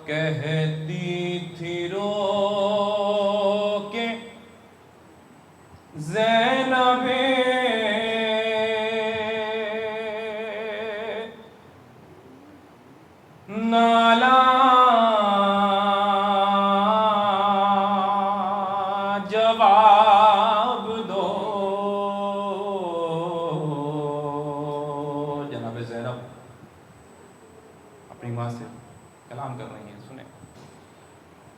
کہتی تھی رو کے زینب نالا جواب دو. جناب زینب اپنی ماں سے کلام کر رہی ہیں, سنیں.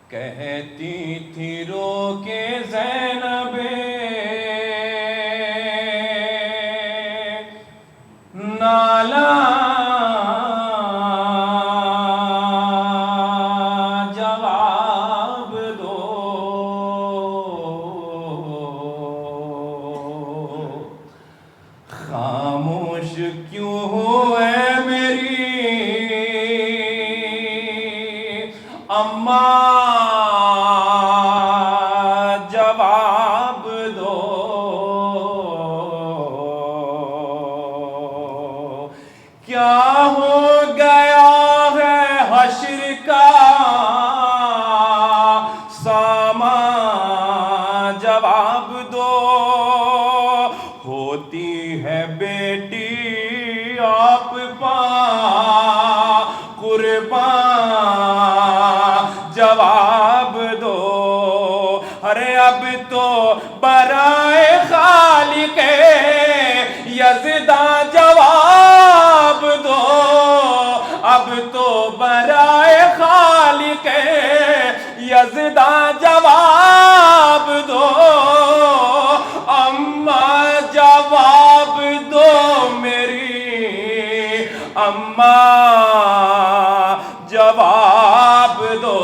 کہتی تھی رو کے زینب نالا جواب دو. خاموش کیوں ہوئے میری اماں جواب دو. کیا ہو گیا ہے حشر کا سامان جواب دو. ہوتی ہے بیٹی آپ پا قربان جواب دو. ارے اب تو برائے خالق یزداں جواب دو. اب تو برائے خالق یزداں جواب دو. اماں جواب دو میری اماں جواب دو.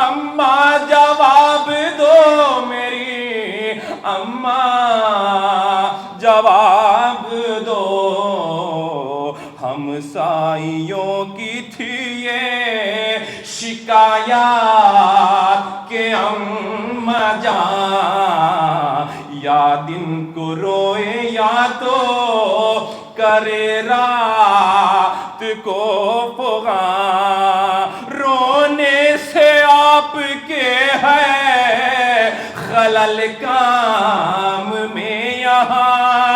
اماں جواب دو میری اماں جواب دو. ہمسائیوں کی تھی یہ شکایات کہ اماں جان یا دن کو روئے یا تو کرے رات کو فغاں. رونے سے آپ کے ہے خلل کام میں یہاں.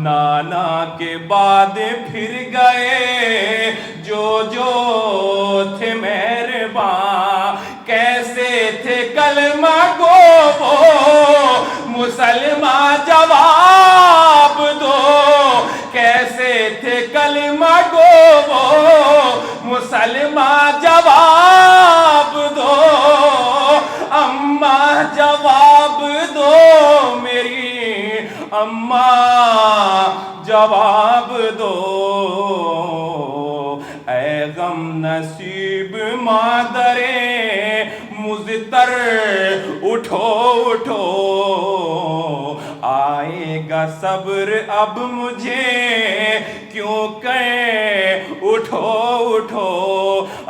نانا کے بعد پھر گئے جو تھے مہرباں. کیسے تھے کلمہ گو وہ مسلمان جواب دو. کیسے تھے کلمہ گو وہ مسلمان جواب دو. اماں جواب دو میری اماں جواب دو. اے غم نصیب مادرے مضطر اٹھو اٹھو. آئے گا صبر اب مجھے کیوں کہ اٹھو اٹھو.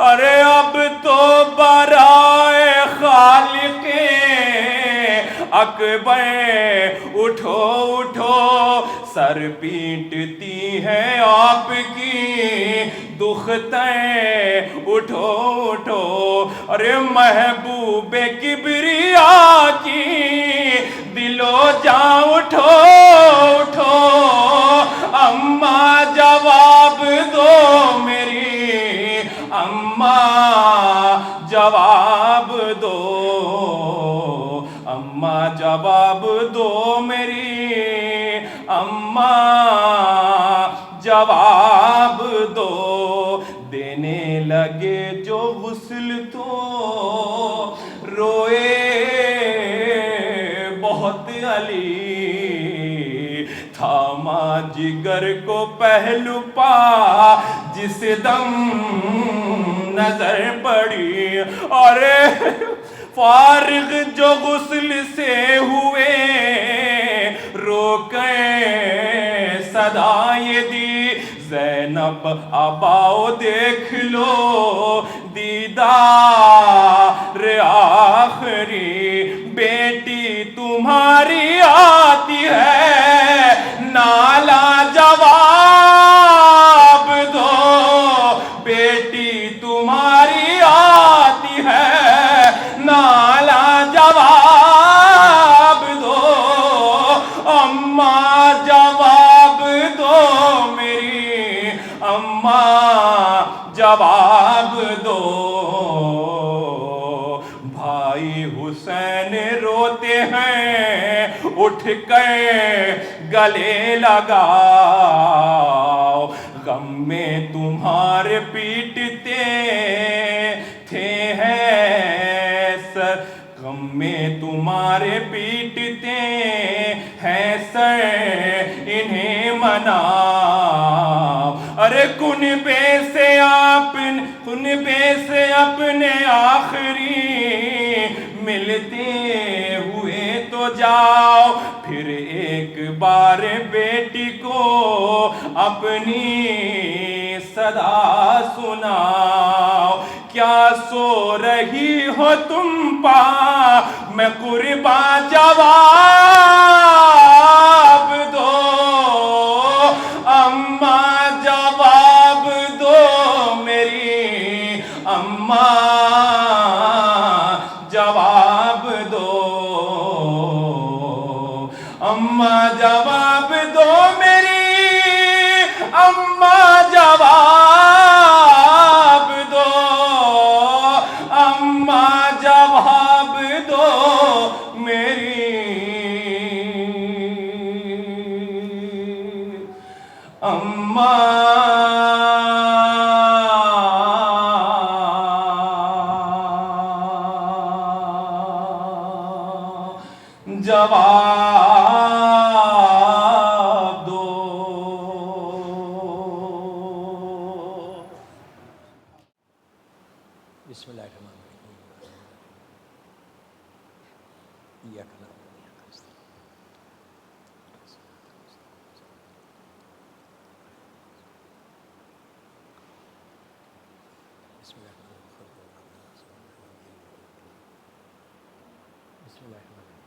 ارے اب تو برائے خالق اکبر اٹھو اٹھو. سر پیٹتی ہے آپ کی دختیں اٹھو اٹھو. ارے محبوب کبریا کی دل و جاں اٹھو اٹھو. اماں جواب دو میری اماں جواب دو. اماں جواب دو میری اماں جواب دو. دینے لگے جو غسل تو روئے بہت علی. تھاما جگر کو پہلو پا جس دم نظر پڑی. ارے فارغ جو غسل سے ہوئے روکے صدا یہ دی. زینب اباؤ دیکھ لو دیدار آخری. بیٹی تمہاری آتی ہے نالا جواب بیٹی تمہاری آتی ہے نالا جواب دو اماں جواب دو میری اماں جواب دو بھائی حسین روتے ہیں اٹھ کے گلے لگاؤ غم میں تمہارے پیٹتے تھے ہیں سر غم میں تمہارے پیٹتے ہیں سر انہیں مناؤ ارے کنبے سے اپنے آخری ملتے ہوئے تو جاؤ پھر ایک بار بیٹی کو اپنی صدا سناؤ کیا سو رہی ہو تم پا میں قرباں جواب دو اماں جواب دو میری اماں جواب دو اماں جواب دو میری اماں جواب دو اماں جواب دو میری اماں جواب دو بسم اللہ الرحمن الرحیم ایاک نعبد و ایاک نستعین بسم اللہ الرحمن الرحیم بسم اللہ الرحمن الرحیم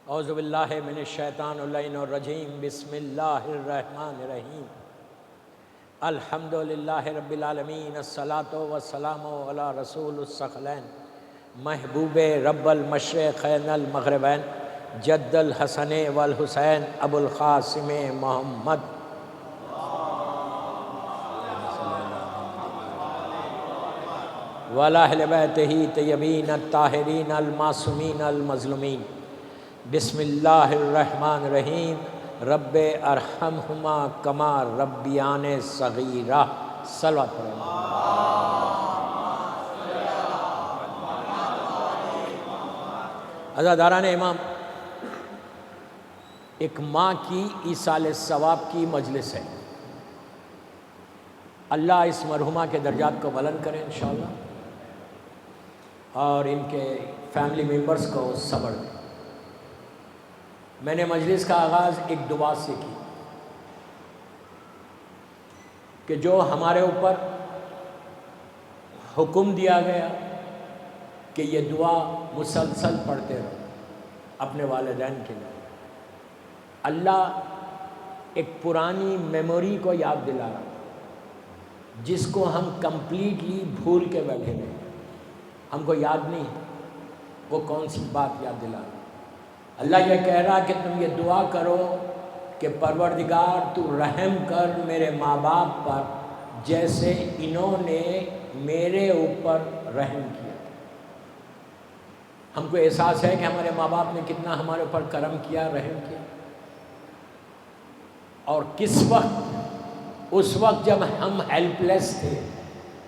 اعوذ باللہ من الشیطان اللعین الرجیم بسم اللہ الرحمن الرحیم الحمدللہ رب العالمین الصلاۃ والسلام علی رسول الثقلین محبوب رب المشرقین المغربین جد الحسن والحسین ابو القاسم محمد وعلی اہل بیتہ طیبین الطاہرین المعصومین المظلومین بسم اللہ الرحمن الرحیم رب ارحمہما کما ربیان صغیرہ صلوات پڑھیں عزاداران امام ایک ماں کی ایصال ثواب کی مجلس ہے اللہ اس مرحومہ کے درجات کو بلند کرے انشاءاللہ اور ان کے فیملی ممبرز کو صبر دے میں نے مجلس کا آغاز ایک دعا سے کی کہ جو ہمارے اوپر حکم دیا گیا کہ یہ دعا مسلسل پڑھتے رہو اپنے والدین کے لیے اللہ ایک پرانی میموری کو یاد دلا رہا جس کو ہم کمپلیٹلی بھول کے بیٹھے ہوئے ہم کو یاد نہیں وہ کون سی بات یاد دلا رہا اللہ یہ کہہ رہا کہ تم یہ دعا کرو کہ پروردگار تو رحم کر میرے ماں باپ پر جیسے انہوں نے میرے اوپر رحم کیا ہم کو احساس ہے کہ ہمارے ماں باپ نے کتنا ہمارے اوپر کرم کیا رحم کیا اور کس وقت اس وقت جب ہم ہیلپ لیس تھے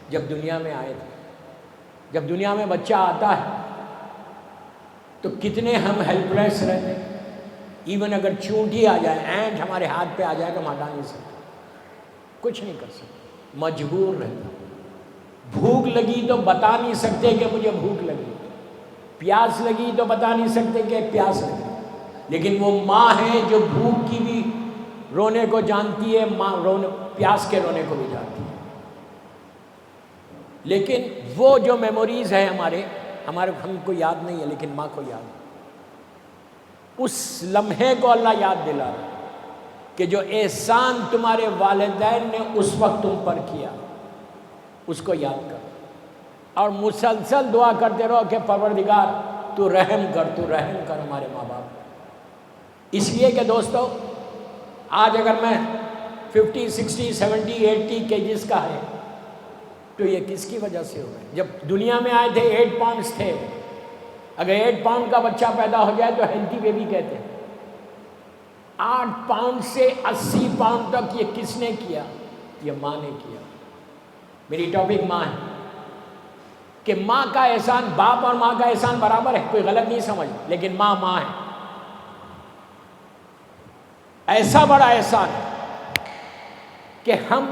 جب دنیا میں آئے تھے جب دنیا میں بچہ آتا ہے تو کتنے ہم ہیلپ لیس رہتے ایون اگر چونٹی آ جائے اینٹ ہمارے ہاتھ پہ آ جائے تو ہم ہٹا نہیں سکتے کچھ نہیں کر سکتے مجبور رہتا بھوک لگی تو بتا نہیں سکتے کہ مجھے بھوک لگی پیاس لگی تو بتا نہیں سکتے کہ پیاس لگی لیکن وہ ماں ہے جو بھوک کی بھی رونے کو جانتی ہے، ماں پیاس کے رونے کو بھی جانتی ہے، لیکن وہ جو میموریز ہیں ہم کو یاد نہیں ہے، لیکن ماں کو یاد ہے۔ اس لمحے کو اللہ یاد دلا رہا ہے کہ جو احسان تمہارے والدین نے اس وقت تم پر کیا، اس کو یاد کرو، اور مسلسل دعا کرتے رہو کہ پروردگار تو رحم کر ہمارے ماں باپ۔ اس لیے کہ دوستو، آج اگر میں 50 60 70 80 کیجز کا ہے تو یہ کس کی وجہ سے ہوئے؟ جب دنیا میں آئے تھے 8 پاؤنڈز تھے، اگر 8 پاؤنڈ کا بچہ پیدا ہو جائے تو ہیلتھی بیبی کہتے ہیں۔ 8 پاؤنڈ سے 80 پاؤنڈ تک یہ کس نے کیا؟ یہ ماں نے کیا۔ میری ٹاپک ماں ہے کہ ماں کا احسان، باپ اور ماں کا احسان برابر ہے، کوئی غلط نہیں سمجھ، لیکن ماں ہے۔ ایسا بڑا احسان ہے کہ ہم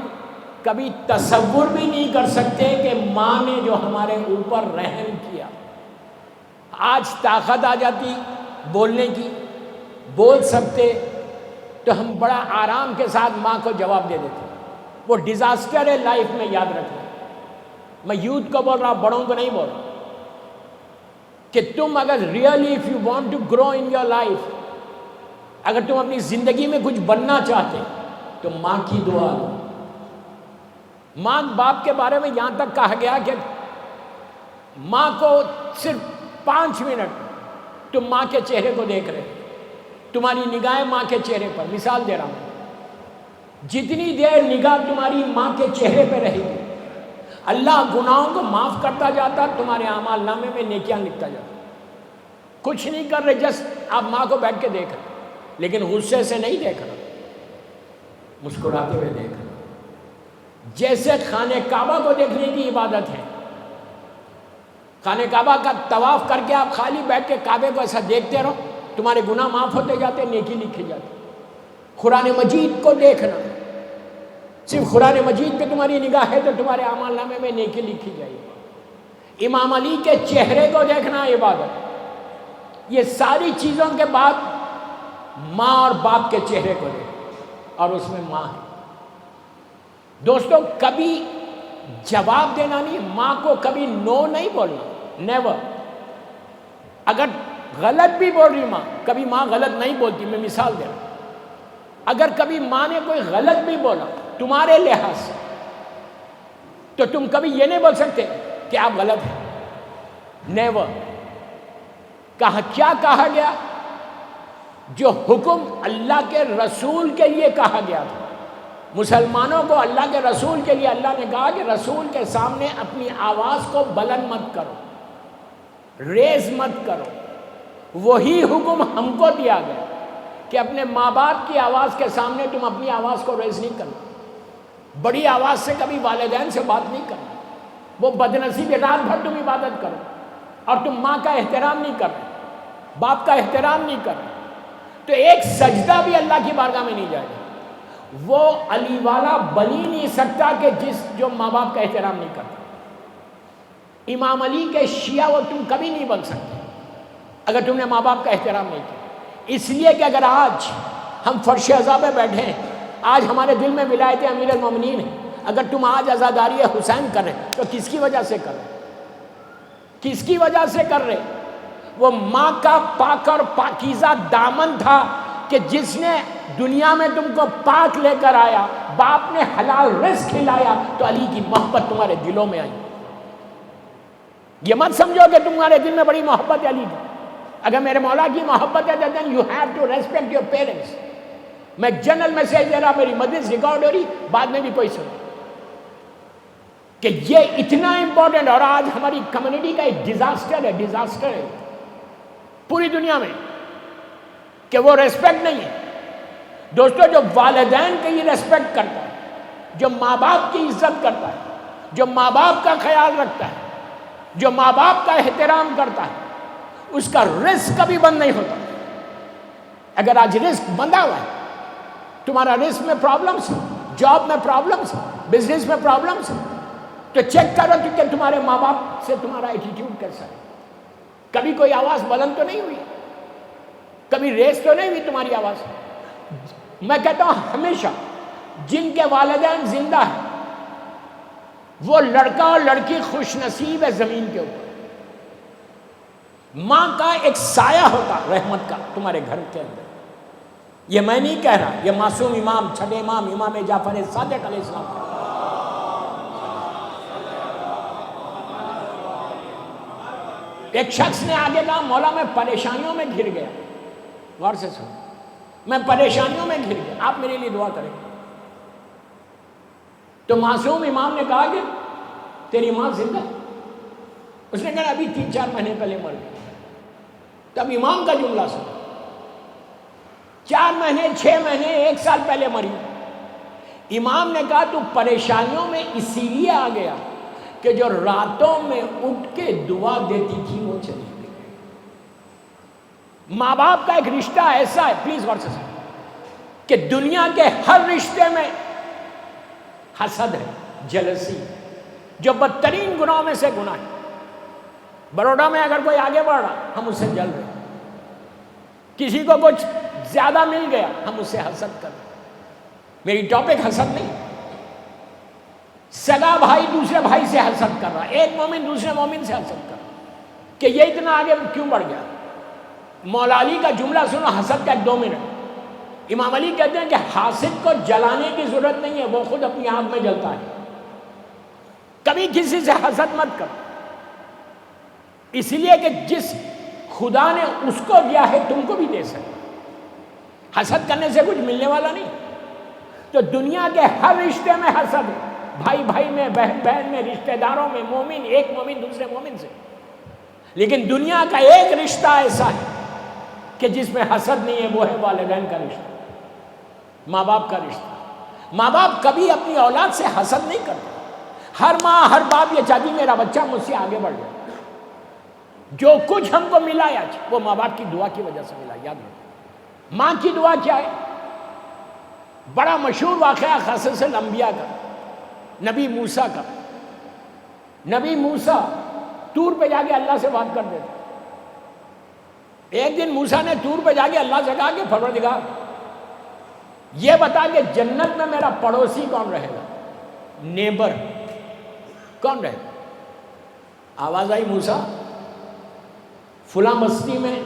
کبھی تصور بھی نہیں کر سکتے کہ ماں نے جو ہمارے اوپر رحم کیا۔ آج طاقت آ جاتی بولنے کی، بول سکتے تو ہم بڑا آرام کے ساتھ ماں کو جواب دے دیتے۔ وہ ڈیزاسٹر ہے لائف میں، یاد رکھنا۔ میں یوتھ کو بول رہا ہوں، بڑوں کو نہیں بول رہا، کہ تم اگر really if you want to grow in your life, اگر تم اپنی زندگی میں کچھ بننا چاہتے تو ماں کی دعا لو۔ ماں باپ کے بارے میں یہاں تک کہا گیا کہ ماں کو صرف 5 منٹ تم ماں کے چہرے کو دیکھ رہے، تمہاری نگاہیں ماں کے چہرے پر، مثال دے رہا ہوں، جتنی دیر نگاہ تمہاری ماں کے چہرے پہ رہے گی، اللہ گناہوں کو معاف کرتا جاتا، تمہارے اعمال نامے میں نیکیاں لکھتا جاتا۔ کچھ نہیں کر رہے، جسٹ آپ ماں کو بیٹھ کے دیکھ رہے، لیکن غصے سے نہیں دیکھ رہا، مسکراتے ہوئے دیکھ رہا۔ جیسے خانہ کعبہ کو دیکھنے کی عبادت ہے، خانہ کعبہ کا طواف کر کے آپ خالی بیٹھ کے کعبے کو ایسا دیکھتے رہو، تمہارے گناہ معاف ہوتے جاتے، نیکی لکھی جاتی۔ قرآن مجید کو دیکھنا، صرف قرآن مجید پہ تمہاری نگاہ ہے تو تمہارے اعمال نامے میں نیکی لکھی جائے گی۔ امام علی کے چہرے کو دیکھنا عبادت۔ یہ ساری چیزوں کے بعد ماں اور باپ کے چہرے کو دیکھنا، اور اس میں ماں ہے۔ دوستو، کبھی جواب دینا نہیں، ماں کو کبھی نو نہیں بولنا، نیور۔ اگر غلط بھی بول رہی ماں، کبھی ماں غلط نہیں بولتی، میں مثال دے رہا ہوں۔ اگر کبھی ماں نے کوئی غلط بھی بولا تمہارے لحاظ سے، تو تم کبھی یہ نہیں بول سکتے کہ آپ غلط ہیں، نیور۔ کیا کہا گیا؟ جو حکم اللہ کے رسول کے لیے کہا گیا تھا، مسلمانوں کو اللہ کے رسول کے لیے اللہ نے کہا کہ رسول کے سامنے اپنی آواز کو بلند مت کرو، ریز مت کرو۔ وہی حکم ہم کو دیا گیا کہ اپنے ماں باپ کی آواز کے سامنے تم اپنی آواز کو ریز نہیں کرنا، بڑی آواز سے کبھی والدین سے بات نہیں کرنا۔ وہ بدنصیب، رات بھر تم عبادت کرو اور تم ماں کا احترام نہیں کر رہے، باپ کا احترام نہیں کر رہے، تو ایک سجدہ بھی اللہ کی بارگاہ میں نہیں جائے گا۔ وہ علی والا بن ہی نہیں سکتا کہ جو ماں باپ کا احترام نہیں کرتا۔ امام علی کے شیعہ وہ تم کبھی نہیں بن سکتے اگر تم نے ماں باپ کا احترام نہیں کیا۔ اس لیے کہ اگر آج ہم فرش عزا پہ بیٹھے ہیں، آج ہمارے دل میں ولایت امیر المومنین ہے، اگر تم آج عزاداری حسین کر رہے تو کس کی وجہ سے کر رہے؟ کس کی وجہ سے کر رہے؟ وہ ماں کا پاک اور پاکیزہ دامن تھا کہ جس نے دنیا میں تم کو پاک لے کر آیا، باپ نے حلال رزق کھلایا، تو علی کی محبت تمہارے دلوں میں آئی۔ یہ مت سمجھو کہ تمہارے دل میں بڑی محبت ہے علی کی۔ اگر میرے مولا کی محبت ہے then you have to respect your parents۔ میں جنرل میسیج دے رہا، میری مجلس ریکارڈ ہو رہی، بعد میں بھی کوئی سنو کہ یہ اتنا امپورٹنٹ، اور آج ہماری کمیونٹی کا ایک ڈیزاسٹر ہے پوری دنیا میں کہ وہ ریسپیکٹ نہیں ہے۔ دوستو، جو والدین کی ریسپیکٹ کرتا ہے، جو ماں باپ کی عزت کرتا ہے، جو ماں باپ کا خیال رکھتا ہے، جو ماں باپ کا احترام کرتا ہے، اس کا رزق کبھی بند نہیں ہوتا۔ اگر آج رزق بندہ ہوا ہے، تمہارا رزق میں پرابلمس، جاب میں پرابلمس، بزنس میں پرابلمس، تو چیک کرو کہ تمہارے ماں باپ سے تمہارا ایٹیٹیوڈ کیسا ہے۔ کبھی کوئی آواز بلند تو نہیں ہوئی، کبھی ریز تو نہیں ہوئی تمہاری آواز۔ میں کہتا ہوں ہمیشہ جن کے والدین زندہ ہیں وہ لڑکا اور لڑکی خوش نصیب ہے زمین کے اوپر. ماں کا ایک سایہ ہوتا رحمت کا تمہارے گھر کے اندر. یہ میں نہیں کہہ رہا، یہ معصوم امام چھٹے امام امام جعفر صادق علیہ السلام کا. ایک شخص نے آگے کہا مولا میں پریشانیوں میں گھر گیا. غور سے سنو، میں پریشانیوں میں گھر گیا، آپ میرے لیے دعا کریں. تو معصوم امام نے کہا کہ تیری ماں زندہ ہے؟ اس نے کہا ابھی 3-4 مہینے پہلے مر گئی. تب امام کا جملہ سنو، 4 مہینے 6 مہینے 1 سال پہلے مری. امام نے کہا تو پریشانیوں میں اسی لیے آ گیا کہ جو راتوں میں اٹھ کے دعا دیتی تھی وہ چلی گئی. ماں باپ کا ایک رشتہ ایسا ہے، پلیز غور سے سنو، کہ دنیا کے ہر رشتے میں حسد ہے، جلسی، جو بدترین گناہوں میں سے گناہ ہے. بروڈا میں اگر کوئی آگے بڑھ رہا ہم اس سے جل رہے، کسی کو کچھ زیادہ مل گیا ہم اس سے حسد کر رہے. میری ٹاپک حسد نہیں، سگا بھائی دوسرے بھائی سے حسد کر رہا، ایک مومن دوسرے مومن سے حسد کر رہا کہ یہ اتنا آگے کیوں بڑھ گیا. مولا علی کا جملہ سنو، حسد کا ایک 2 منٹ. امام علی کہتے ہیں کہ حاسد کو جلانے کی ضرورت نہیں ہے، وہ خود اپنی آنکھ میں جلتا ہے. کبھی کسی سے حسد مت کرو، اس لیے کہ جس خدا نے اس کو دیا ہے تم کو بھی دے سکتا. حسد کرنے سے کچھ ملنے والا نہیں. تو دنیا کے ہر رشتے میں حسد ہے، بھائی بھائی میں، بہن بہن میں، رشتہ داروں میں، مومن ایک مومن دوسرے مومن سے. لیکن دنیا کا ایک رشتہ ایسا ہے کہ جس میں حسد نہیں ہے، وہ ہے والدین کا رشتہ، ماں باپ کا رشتہ. ماں باپ کبھی اپنی اولاد سے حسد نہیں کرتے. ہر ماں ہر باپ یہ چاہتی میرا بچہ مجھ سے آگے بڑھ جائے. جو کچھ ہم کو ملا آج وہ ماں باپ کی دعا کی وجہ سے ملا. یاد رکھو ماں کی دعا کیا ہے. بڑا مشہور واقعہ قصص الانبیاء کا، نبی موسیٰ کا. نبی موسیٰ طور پہ جا کے اللہ سے بات کر دیتے. ایک دن موسیٰ نے طور پہ جا کے اللہ سے کہا کہ پروردگار یہ بتا کہ جنت میں میرا پڑوسی کون رہے گا، نیبر کون رہے گا. آواز آئی موسیٰ فلاں بستی میں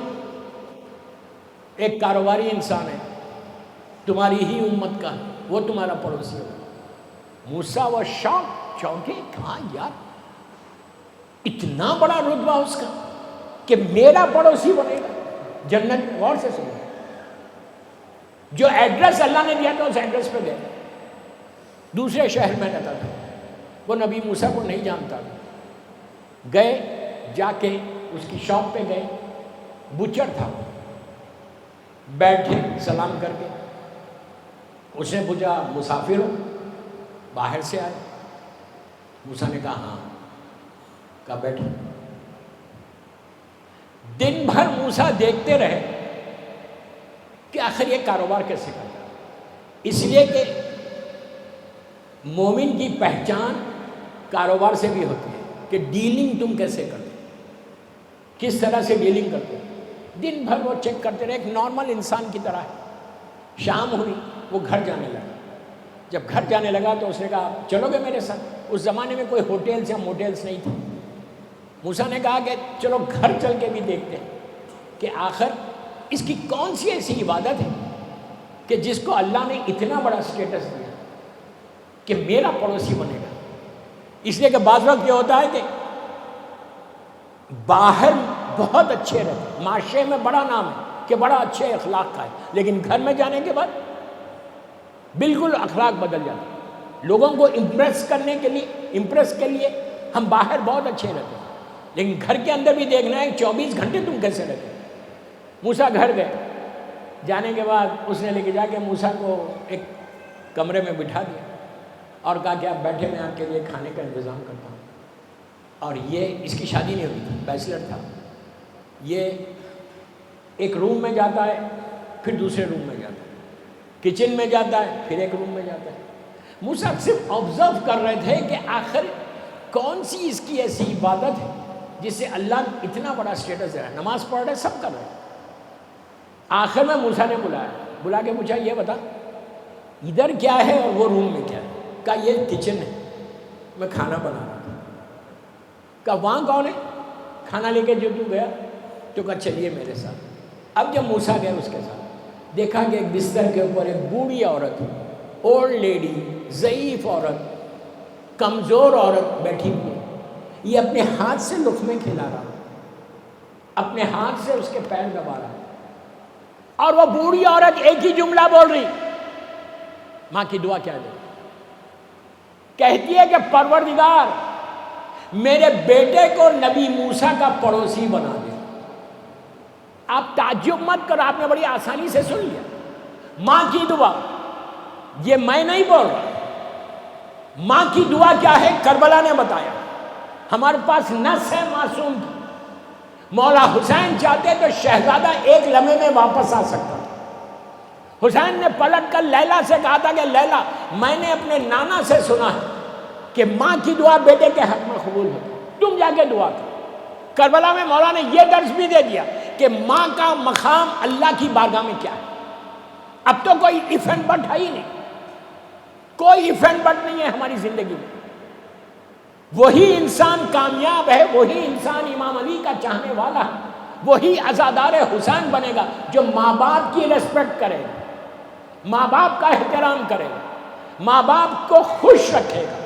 ایک کاروباری انسان ہے تمہاری ہی امت کا، وہ تمہارا پڑوسی ہوگا. موسیٰ وہ شوق چونکے، کہاں یار اتنا بڑا رتبہ اس کا کہ میرا پڑوسی بنے گا جنت. غور سے سنو، جو ایڈریس اللہ نے دیا تھا اس ایڈریس پہ گئے. دوسرے شہر میں رہتا تھا، وہ نبی موسیٰ کو نہیں جانتا تھا. گئے جا کے اس کی شاپ پہ گئے، بچر تھا، بیٹھے سلام کر کے. اس نے پوچھا مسافر ہو، باہر سے آئے؟ موسیٰ نے کہا ہاں. کہا بیٹھو. دن بھر موسیٰ دیکھتے رہے کہ آخر یہ کاروبار کیسے کرتا. اس لیے کہ مومن کی پہچان کاروبار سے بھی ہوتی ہے کہ ڈیلنگ تم کیسے کرتے، کس طرح سے ڈیلنگ کرتے. دن بھر وہ چیک کرتے رہے، ایک نارمل انسان کی طرح ہے. شام ہوئی وہ گھر جانے لگا. جب گھر جانے لگا تو اس نے کہا چلو گے میرے ساتھ. اس زمانے میں کوئی ہوٹلز یا موٹلز نہیں تھے. موسیٰ نے کہا کہ چلو گھر چل کے بھی دیکھتے ہیں کہ آخر اس کی کون سی ایسی عبادت ہے کہ جس کو اللہ نے اتنا بڑا سٹیٹس دیا کہ میرا پڑوسی بنے گا. اس لیے کہ بعض وقت یہ ہوتا ہے کہ باہر بہت اچھے رہتے، معاشرے میں بڑا نام ہے کہ بڑا اچھے اخلاق کا ہے، لیکن گھر میں جانے کے بعد بالکل اخلاق بدل جاتے ہیں. لوگوں کو امپریس کے لیے ہم باہر بہت اچھے رہتے ہیں، لیکن گھر کے اندر بھی دیکھنا ہے 24 گھنٹے تم کیسے رہتے. موسیٰ گھر گئے. جانے کے بعد اس نے لے کے جا کے موسیٰ کو ایک کمرے میں بٹھا دیا اور کہا کہ آپ بیٹھے، میں آپ کے لیے کھانے کا انتظام کرتا ہوں. اور یہ اس کی شادی نہیں ہوئی تھی، بیچلر تھا. یہ ایک روم میں جاتا ہے، پھر دوسرے روم میں جاتا ہے، کچن میں جاتا ہے، پھر ایک روم میں جاتا ہے. موسیٰ صرف آبزرو کر رہے تھے کہ آخر کون سی اس کی ایسی عبادت ہے جس سے اللہ اتنا بڑا سٹیٹس دے رہا ہے. نماز پڑھ رہے، سب کر رہے ہیں. آخر میں موسیٰ نے بلا کے پوچھا یہ بتا ادھر کیا ہے اور وہ روم میں کیا ہے؟ کہا یہ کچن ہے، میں کھانا بنا رہا تھا۔ کہا وہاں کون ہے؟ کھانا لے کے جو تو گیا؟ تو کہا چلیے میرے ساتھ۔ اب جب موسیٰ گئے اس کے ساتھ، دیکھا کہ ایک بستر کے اوپر ایک بوڑھی عورت، اولڈ لیڈی، ضعیف عورت، کمزور عورت بیٹھی ہوئی ہے۔ یہ اپنے ہاتھ سے لقمے کھلا رہا، اپنے ہاتھ سے اس کے پیر دبا رہا، اور وہ بوڑھی عورت ایک ہی جملہ بول رہی۔ ماں کی دعا کیا دے؟ کہتی ہے کہ پروردگار میرے بیٹے کو نبی موسیٰ کا پڑوسی بنا دے۔ آپ تعجب مت کرو، آپ نے بڑی آسانی سے سن لیا۔ ماں کی دعا، یہ میں نہیں بول رہا، ماں کی دعا کیا ہے کربلا نے بتایا۔ ہمارے پاس نص ہے معصوم کی۔ مولا حسین چاہتے تو شہزادہ ایک لمحے میں واپس آ سکتا تھا۔ حسین نے پلٹ کر لیلا سے کہا تھا کہ لیلا، میں نے اپنے نانا سے سنا ہے کہ ماں کی دعا بیٹے کے حق میں قبول ہوتی، تم جا کے دعا کرو۔ کربلا میں مولا نے یہ درس بھی دے دیا کہ ماں کا مقام اللہ کی بارگاہ میں کیا ہے۔ اب تو کوئی if and but ہے ہی نہیں، کوئی if and but نہیں ہے ہماری زندگی میں۔ وہی انسان کامیاب ہے، وہی انسان امام علی کا چاہنے والا ہے، وہی عزادار حسین بنے گا جو ماں باپ کی ریسپیکٹ کرے گا، ماں باپ کا احترام کرے گا، ماں باپ کو خوش رکھے گا۔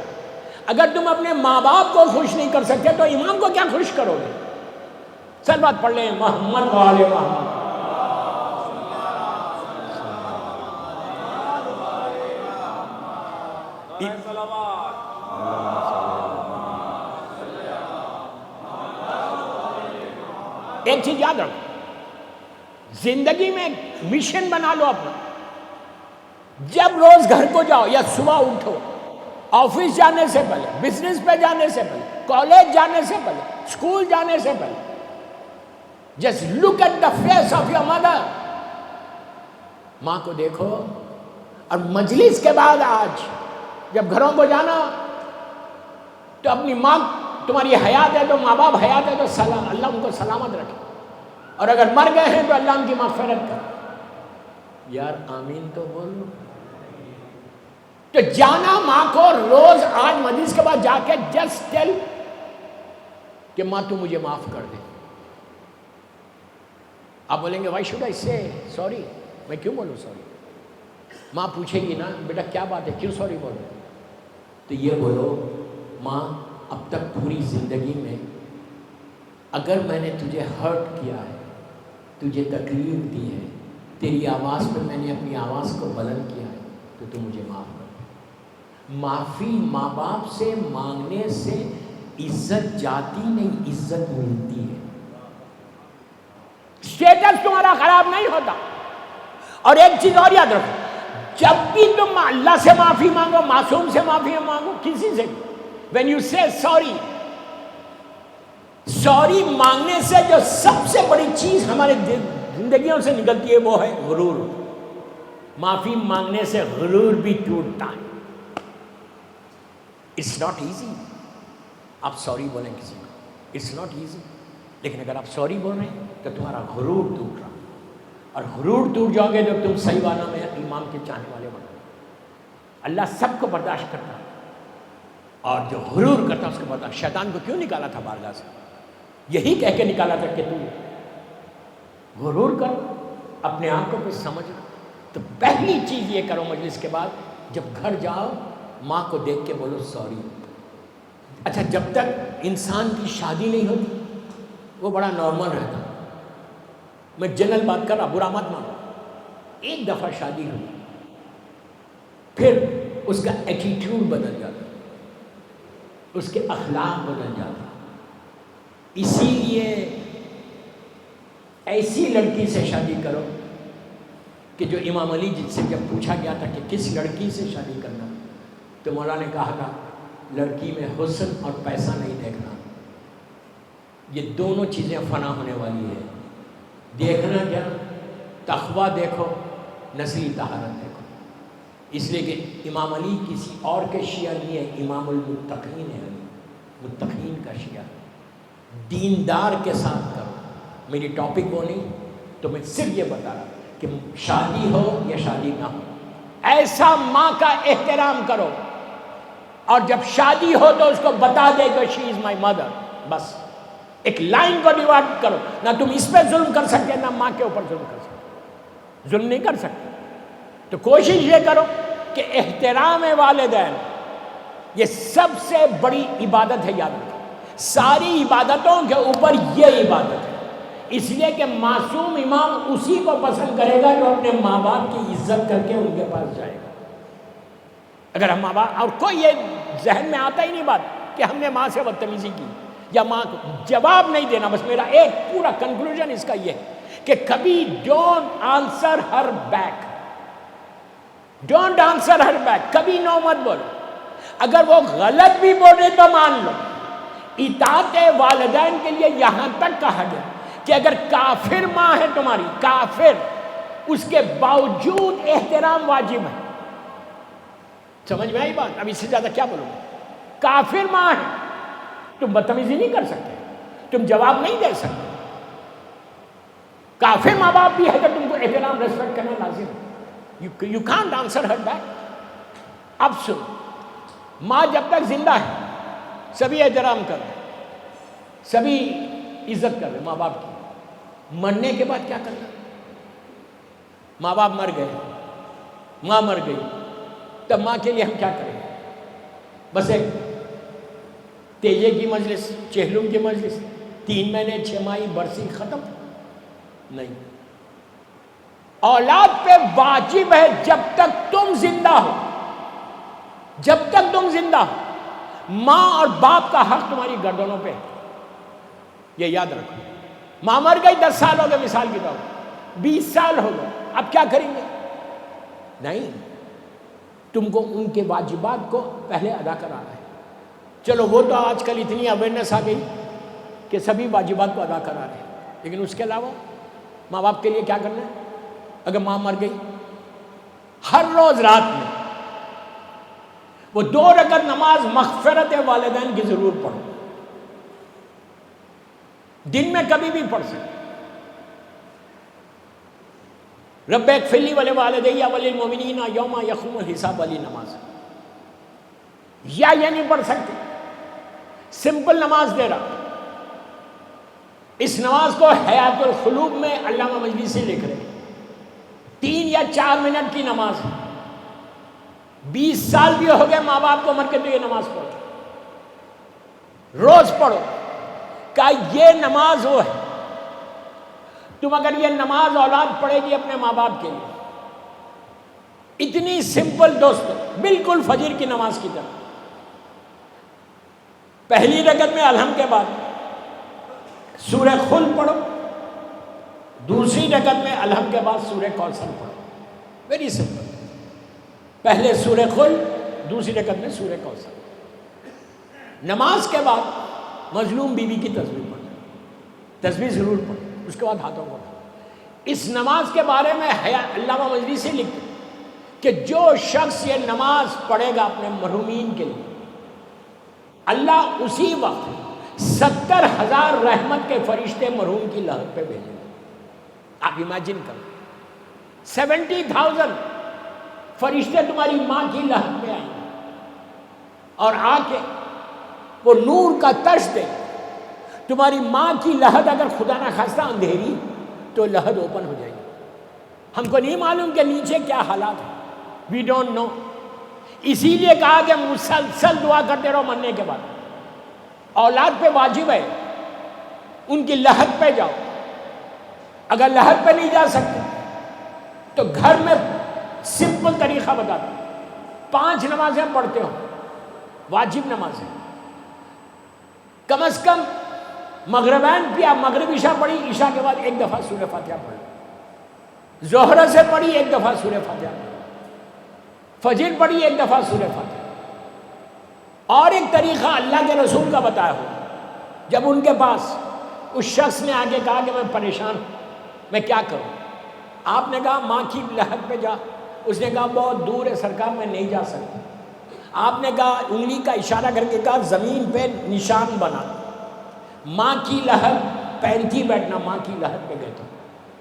اگر تم اپنے ماں باپ کو خوش نہیں کر سکتے تو امام کو کیا خوش کرو گے؟ سلوات پڑھ لیں محمد والے محمد۔ ایک چیز یاد رکھو، زندگی میں ایک مشن بنا لو اپنا۔ جب روز گھر کو جاؤ یا صبح اٹھو، آفس جانے سے پہلے، بزنس پہ جانے سے پہلے، کالج جانے سے پہلے، اسکول جانے سے پہلے، just look at the face of your mother, ماں کو دیکھو۔ اور مجلس کے بعد آج جب گھروں کو جانا تو اپنی ماں، تمہاری حیات ہے تو ماں باپ حیات ہے تو سلام، اللہ ان کو سلامت رکھے، اور اگر مر گئے ہیں تو اللہ ان کی مغفرت کرے۔ یار آمین تو بولو۔ تو جانا ماں کو روز، آج مجلس کے بعد جا کے جسٹ ٹیل کہ ماں تو مجھے معاف کر دے۔ آپ بولیں گے وائی شوڈ آئی سے سوری، میں کیوں بولوں سوری؟ ماں پوچھے گی نا بیٹا کیا بات ہے، کیوں سوری بولو؟ تو یہ بولو ماں اب تک پوری زندگی میں اگر میں نے تجھے ہرٹ کیا ہے، تجھے تکلیف دی ہے، تیری آواز پہ میں نے اپنی آواز کو بلند کیا ہے، تو مجھے معاف کر دے۔ معافی ماں باپ سے مانگنے سے عزت جاتی نہیں، عزت ملتی ہے۔ اسٹیٹس تمہارا خراب نہیں ہوتا۔ اور ایک چیز اور یاد رکھو، جب بھی تم اللہ سے معافی مانگو، معصوم سے معافی مانگو، کسی سے بھی، when you say sorry، sorry مانگنے سے جو سب سے بڑی چیز ہمارے زندگیوں سے نکلتی ہے وہ ہے غرور۔ معافی مانگنے سے غرور بھی ٹوٹتا ہے۔ اٹس ناٹ ایزی آپ سوری بولیں کسی کو، اٹس ناٹ ایزی، لیکن اگر آپ سوری بول رہے ہیں تو تمہارا غرور ٹوٹ رہا، اور غرور ٹوٹ جاؤ گے جب تم صحیح والا میں امام کے چاہنے والے بنو۔ اللہ سب کو برداشت کرتا ہے، اور جو غرور کرتا ہے اس کو برداشت۔ شیطان کو کیوں نکالا تھا بارگاہ سے؟ یہی کہہ کے نکالا تھا کہ تم غرور کرو، اپنے آپ کو کچھ سمجھ لو۔ تو پہلی چیز یہ کرو مجلس کے بعد، جب گھر جاؤ ماں کو دیکھ کے بولو سوری۔ اچھا جب تک انسان کی شادی نہیں ہوتی وہ بڑا نارمل رہتا، میں جنرل بات کر رہا، برا مت مانو۔ ایک دفعہ شادی ہوئی پھر اس کا ایٹیٹیوڈ بدل جاتا، اس کے اخلاق بدل جاتے۔ اسی لیے ایسی لڑکی سے شادی کرو کہ جو امام علی جن سے جب پوچھا گیا تھا کہ کس لڑکی سے شادی کرنا، تو مولا نے کہا تھا لڑکی میں حسن اور پیسہ نہیں دیکھنا، یہ دونوں چیزیں فنا ہونے والی ہے۔ دیکھنا کیا؟ تقویٰ دیکھو، نسلی طہارت دیکھو۔ اس لیے کہ امام علی کسی اور کے شیعہ نہیں ہے، امام المتقین ہے، متقین کا شیعہ۔ دیندار کے ساتھ کرو۔ میری ٹاپک وہ نہیں، تو میں صرف یہ بتا رہا کہ شادی ہو یا شادی نہ ہو، ایسا ماں کا احترام کرو، اور جب شادی ہو تو اس کو بتا دے کہ شی از مائی مدر، بس ایک لائن کو ڈیوائڈ کرو، نہ تم اس پہ ظلم کر سکتے نہ ماں کے اوپر ظلم کر سکتے، ظلم نہیں کر سکتے۔ تو کوشش یہ کرو کہ احترام والدین یہ سب سے بڑی عبادت ہے، یاد رکھو، ساری عبادتوں کے اوپر یہ عبادت ہے، اس لیے کہ معصوم امام اسی کو پسند کرے گا جو اپنے ماں باپ کی عزت کر کے ان کے پاس جائے گا۔ اگر ہم ماں باپ، اور کوئی یہ ذہن میں آتا ہی نہیں بات کہ ہم نے ماں سے بدتمیزی کی یا ماں کو جواب نہیں دینا، بس میرا ایک پورا کنکلوژن اس کا یہ ہے کہ کبھی don't answer her back, don't answer her back, کبھی نو مت بولو، اگر وہ غلط بھی بولے تو مان لو۔ اطاعت والدین کے لیے یہاں تک کہا گیا کہ اگر کافر ماں ہے تمہاری، کافر، اس کے باوجود احترام واجب ہے۔ سمجھ میں آئی بات؟ اب اس سے زیادہ کیا بولوں گا؟ کافر ماں ہے، تم بدتمیزی نہیں کر سکتے، تم جواب نہیں دے سکتے، کافر ماں باپ بھی ہے کہ تم کو احترام ریسپیکٹ کرنا لازم ہے۔ You can't answer her back۔ اب سن، ماں جب تک زندہ ہے سبھی احترام کر رہے، سبھی عزت کر رہے ماں باپ کی، مرنے کے بعد کیا کرنا؟ ماں باپ مر گئے، ماں مر گئی، تب ماں کے لیے ہم کیا کریں؟ بس ایک تیجے کی مجلس، چہلم کی مجلس، 3 مہینے 6 ماہی برسی، ختم؟ نہیں، اولاد پہ واجب ہے جب تک تم زندہ ہو، جب تک تم زندہ ہو، ماں اور باپ کا حق تمہاری گردنوں پہ، یہ یاد رکھو۔ ماں مر گئی، 10 سال ہو گئے مثال کی طور، 20 سال ہو گئے، اب کیا کریں گے؟ نہیں، تم کو ان کے واجبات کو پہلے ادا کرانا ہے۔ چلو وہ تو آج کل اتنی اویئرنیس آ گئی کہ سبھی واجبات کو ادا کرا رہے ہیں، لیکن اس کے علاوہ ماں باپ کے لیے کیا کرنا ہے؟ اگر ماں مر گئی، ہر روز رات میں وہ 2 رکعت نماز مغفرت والدین کی ضرور پڑھو، دن میں کبھی بھی پڑھ سکتے۔ رب اغفر لی ولوالدی وللمؤمنین یوم یقوم الحساب والی نماز، یا یہ نہیں پڑھ سکتے، سمپل نماز دے رہا، اس نماز کو حیات القلوب میں علامہ مجلسی لکھ رہے ہیں، 3 یا 4 منٹ کی نماز ہے، 20 سال بھی ہو گئے ماں باپ کو مر کے تو یہ نماز پڑھو، روز پڑھو، کہ یہ نماز وہ ہے۔ تم اگر یہ نماز اولاد پڑھے گی اپنے ماں باپ کے لیے، اتنی سمپل دوستو، بالکل فجر کی نماز کی طرح، پہلی رکعت میں الحمد کے بعد سورہ خلق پڑھو، دوسری رکعت میں الحمد کے بعد سورہ کوثر پڑھو، ویری سمپل، پہلے سورہ خلق، دوسری رکعت میں سورہ کوثر۔ نماز کے بعد مظلوم بیوی کی تسبیح پڑھو، تسبیح ضرور پڑھو، اس کے بعد ہاتھوں کو اٹھاؤ۔ اس نماز کے بارے میں علامہ مجلسی لکھتے کہ جو شخص یہ نماز پڑھے گا اپنے مرحومین کے لیے، اللہ اسی وقت 70,000 رحمت کے فرشتے مرحوم کی لہد پہ بھیجیں گے۔ آپ امیجن کرو، 70,000 فرشتے تمہاری ماں کی لہد پہ آئیں گے اور آ کے وہ نور کا ترش دیں گے۔ تمہاری ماں کی لہد اگر خدا نہ خواستہ اندھیری تو لہد اوپن ہو جائے گی۔ ہم کو نہیں معلوم کہ نیچے کیا حالات ہیں، وی ڈونٹ نو، اسی لیے کہا کہ مسلسل دعا کرتے رہو مرنے کے بعد۔ اولاد پہ واجب ہے ان کی لہد پہ جاؤ، اگر لہد پہ نہیں جا سکتے تو گھر میں سمپل طریقہ بتاتا ہوں، 5 نمازیں پڑھتے ہو، واجب نمازیں، کم از کم مغربین پیا مغرب عشاء پڑھی، عشاء کے بعد 1 دفعہ سورہ فاتحہ پڑھی، ظہر سے پڑھی 1 دفعہ سورہ فاتحہ پڑھی، فجر پڑھی 1 دفعہ سورہ فاتحہ۔ اور ایک طریقہ اللہ کے رسول کا بتایا ہو، جب ان کے پاس اس شخص نے آگے کہا کہ میں پریشان ہوں، میں کیا کروں؟ آپ نے کہا ماں کی لہد پہ جا، اس نے کہا بہت دور ہے سرکار میں نہیں جا سکتا۔ آپ نے کہا انگلی کا اشارہ کر کے کہا زمین پہ نشان بنا، ماں کی لہد پینتھی بیٹھنا، ماں کی لہد پہ گئے تو،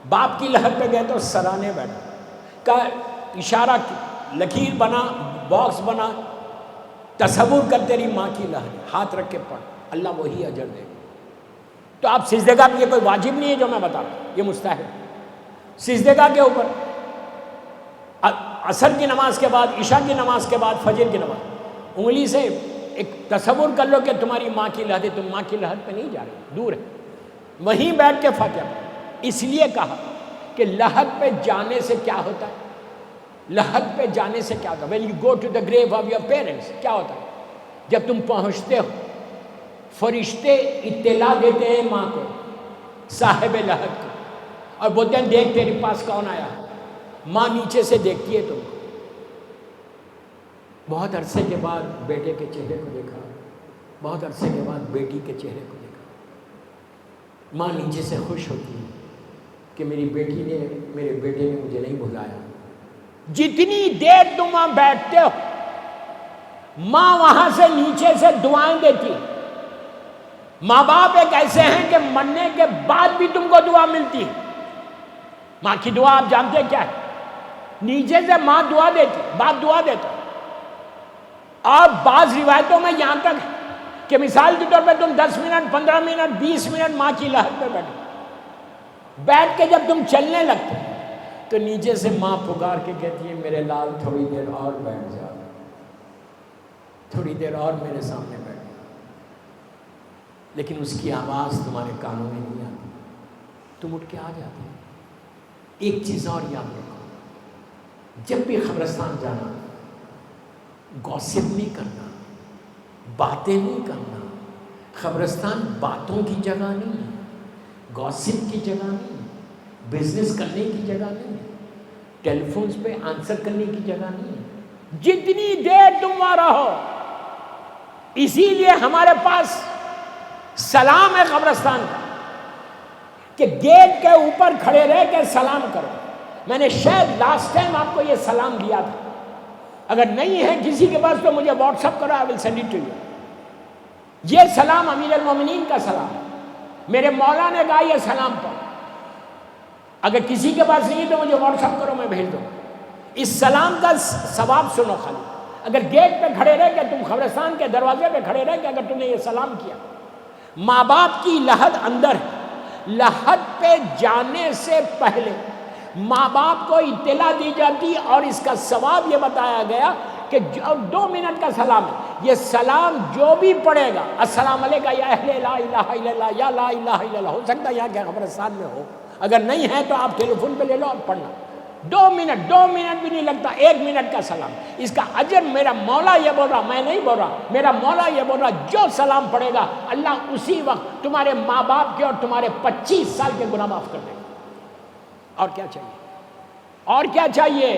باپ کی لہد پہ گئے تو سرانے بیٹھنا، کہا اشارہ کی، لکیر بنا، باکس بنا، تصور کر تیری ماں کی لہر، ہاتھ رکھ کے پڑھ، اللہ وہی اجر دے گا۔ تو آپ سجدے کا، یہ کوئی واجب نہیں ہے جو میں بتا رہا ہوں، یہ مستحب۔ سجدے کا کے اوپر عصر کی نماز کے بعد، عشاء کی نماز کے بعد، فجر کی نماز، انگلی سے ایک تصور کر لو کہ تمہاری ماں کی لہر ہے، تم ماں کی لہر پہ نہیں جا رہے، دور ہے، وہیں بیٹھ کے فاتحہ پڑھو۔ اس لیے کہا کہ لحد پہ جانے سے کیا ہوتا ہے، لحد پہ جانے سے کیا ہوتا ہے، when you go to the grave of your parents، کیا ہوتا ہے؟ جب تم پہنچتے ہو، فرشتے اطلاع دیتے ہیں ماں کو، صاحب لحد کو، اور بولتے ہیں دیکھ تیرے پاس کون آیا ہے۔ ماں نیچے سے دیکھتی ہے تم کو۔ بہت عرصے کے بعد بیٹے کے چہرے کو دیکھا، بہت عرصے کے بعد بیٹی کے چہرے کو دیکھا، ماں نیچے سے خوش ہوتی ہے کہ میری بیٹی نے، میرے بیٹے نے مجھے نہیں بھلایا۔ جتنی دیر تم وہاں بیٹھتے ہو، ماں وہاں سے نیچے سے دعائیں دیتی ہے۔ ماں باپ ایک ایسے ہیں کہ مرنے کے بعد بھی تم کو دعا ملتی ہے۔ ماں کی دعا آپ جانتے ہیں کیا ہے؟ نیچے سے ماں دعا دیتی، باپ دعا دیتا۔ اور بعض روایتوں میں یہاں تک ہے کہ مثال کے طور پہ تم 10 منٹ، 15 منٹ، 20 منٹ ماں کی لہر پہ بیٹھ کے جب تم چلنے لگتے تو نیچے سے ماں پکار کے کہتی ہے میرے لال تھوڑی دیر اور بیٹھ جا، تھوڑی دیر اور میرے سامنے بیٹھ جا۔ لیکن اس کی آواز تمہارے کانوں میں نہیں آتی، تم اٹھ کے آ جاتے۔ ایک چیز اور یاد رکھو، جب بھی قبرستان جانا، گوسپ نہیں کرنا، باتیں نہیں کرنا۔ قبرستان باتوں کی جگہ نہیں ہے، گوسپ کی جگہ نہیں ہے، بزنس کرنے کی جگہ نہیں ہے، ٹیلی فونز پہ آنسر کرنے کی جگہ نہیں ہے۔ جتنی دیر تم وہاں رہو، اسی لیے ہمارے پاس سلام ہے قبرستان کا، کہ گیٹ کے اوپر کھڑے رہ کے سلام کرو۔ میں نے شاید لاسٹ ٹائم آپ کو یہ سلام دیا تھا، اگر نہیں ہے کسی کے پاس تو مجھے واٹس ایپ کرو، I will send it to you۔ یہ سلام امیر المومنین کا سلام ہے، میرے مولا نے کہا یہ سلام پڑھو۔ اگر کسی کے پاس نہیں تو مجھے واٹس ایپ کرو، میں بھیج دوں۔ اس سلام کا ثواب سنو خالی۔ اگر گیٹ پہ کھڑے رہ کے، تم قبرستان کے دروازے پہ کھڑے رہ کے اگر تم نے یہ سلام کیا، ماں باپ کی لحد اندر ہے، لحد پہ جانے سے پہلے ماں باپ کو اطلاع دی جاتی، اور اس کا ثواب یہ بتایا گیا کہ 2 منٹ کا سلام ہے، یہ سلام جو بھی پڑھے گا، السلام علیکم یا اہل لا الہ الا اللہ، یا لا الہ الا اللہ، ہو سکتا ہے یہاں کے قبرستان میں ہو، اگر نہیں ہے تو آپ ٹیلی فون پہ لے لو اور پڑھنا۔ 2 منٹ بھی نہیں لگتا، 1 منٹ کا سلام، اس کا اجر میرا مولا یہ بول رہا، میں نہیں بول رہا، میرا مولا یہ بول رہا، جو سلام پڑھے گا اللہ اسی وقت تمہارے ماں باپ کے اور تمہارے 25 سال کے گناہ معاف کر دے گا۔ اور کیا چاہیے؟ اور کیا چاہیے؟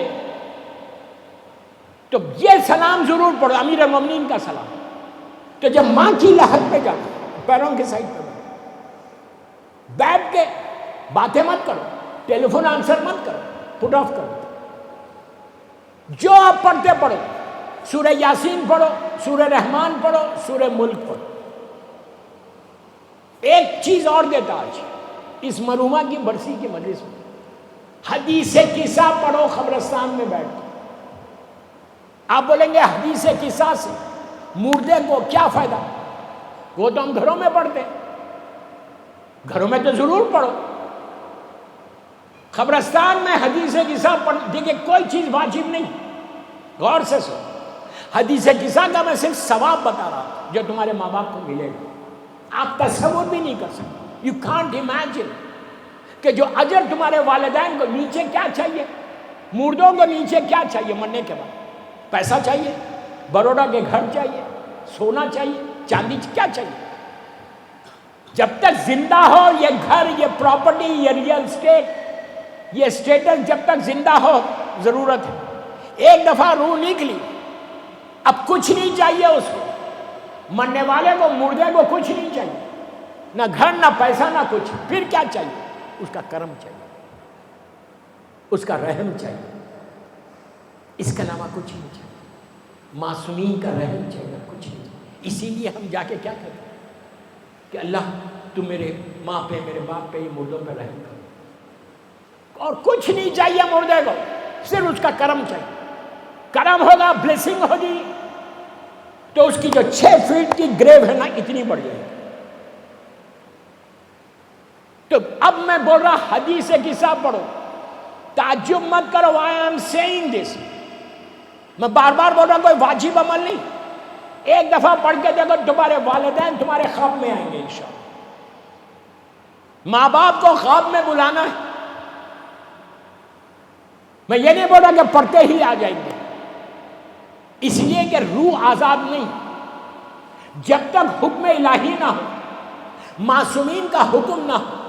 تو یہ سلام ضرور پڑھو، امیر المومنین کا سلام۔ تو جب ماں کی لحد پہ جاؤ، پیروں کے سائڈ پہ بیٹھ کے باتیں مت کرو، ٹیلی فون آنسر مت کرو، پٹ آف کرو، جو آپ پڑھتے پڑھو، سورہ یاسین پڑھو، سورہ رحمان پڑھو، سورہ ملک پڑھو۔ ایک چیز اور دیتا آج اس مرحومہ کی برسی کی مجلس میں، حدیث قصہ پڑھو قبرستان میں بیٹھ کے۔ آپ بولیں گے حدیث قصہ سے مردے کو کیا فائدہ؟ وہ تو ہم گھروں میں پڑھتے ہیں، گھروں میں تو ضرور پڑھو، قبرستان میں حدیث قصہ پڑھ۔ دیکھیں کوئی چیز واجب نہیں، غور سے سو۔ حدیث قصہ کا میں صرف ثواب بتا رہا ہوں جو تمہارے ماں باپ کو ملے گا، آپ تصور بھی نہیں کر سکتے، یو کانٹ امیجن کہ جو اجر تمہارے والدین کو۔ نیچے کیا چاہیے؟ مردوں کو نیچے کیا چاہیے مرنے کے بعد؟ پیسہ چاہیے، بروڑا کے گھر چاہیے، سونا چاہیے، چاندی، کیا چاہیے؟ جب تک زندہ ہو یہ گھر، یہ پراپرٹی، یہ ریئل اسٹیٹ، یہ اسٹیٹس جب تک زندہ ہو ضرورت ہے۔ ایک دفعہ روح نکلی، اب کچھ نہیں چاہیے اس کو، مرنے والے کو، مردے کو کچھ نہیں چاہیے، نہ گھر، نہ پیسہ، نہ کچھ۔ پھر کیا چاہیے؟ اس کا کرم چاہیے، اس کا رحم چاہیے، اس کے علاوہ کچھ نہیں چاہیے۔ معصومین کا رحم چاہیے، کچھ نہیں چاہیے۔ اسی لیے ہم جا کے کیا کرتے ہیں کہ اللہ تو میرے ماں پہ، میرے باپ پہ، یہ مردوں پہ رحم کر، اور کچھ نہیں چاہیے مردے کو، صرف اس کا کرم چاہیے۔ کرم ہوگا، بلیسنگ ہوگی، تو اس کی جو 6 فیٹ کی گریو ہے نا اتنی بڑھ جائے گی۔ تو اب میں بول رہا حدیث قصہ پڑھو، تعجب مت کرو، I am saying this، میں بار بار بول رہا ہوں، کوئی واجب عمل نہیں، ایک دفعہ پڑھ کے دیکھو، تمہارے والدین تمہارے خواب میں آئیں گے انشاءاللہ۔ ماں باپ کو خواب میں بلانا ہے، میں یہ نہیں بول رہا کہ پڑھتے ہی آ جائیں گے، اس لیے کہ روح آزاد نہیں، جب تک حکم الہی نہ ہو، معصومین کا حکم نہ ہو،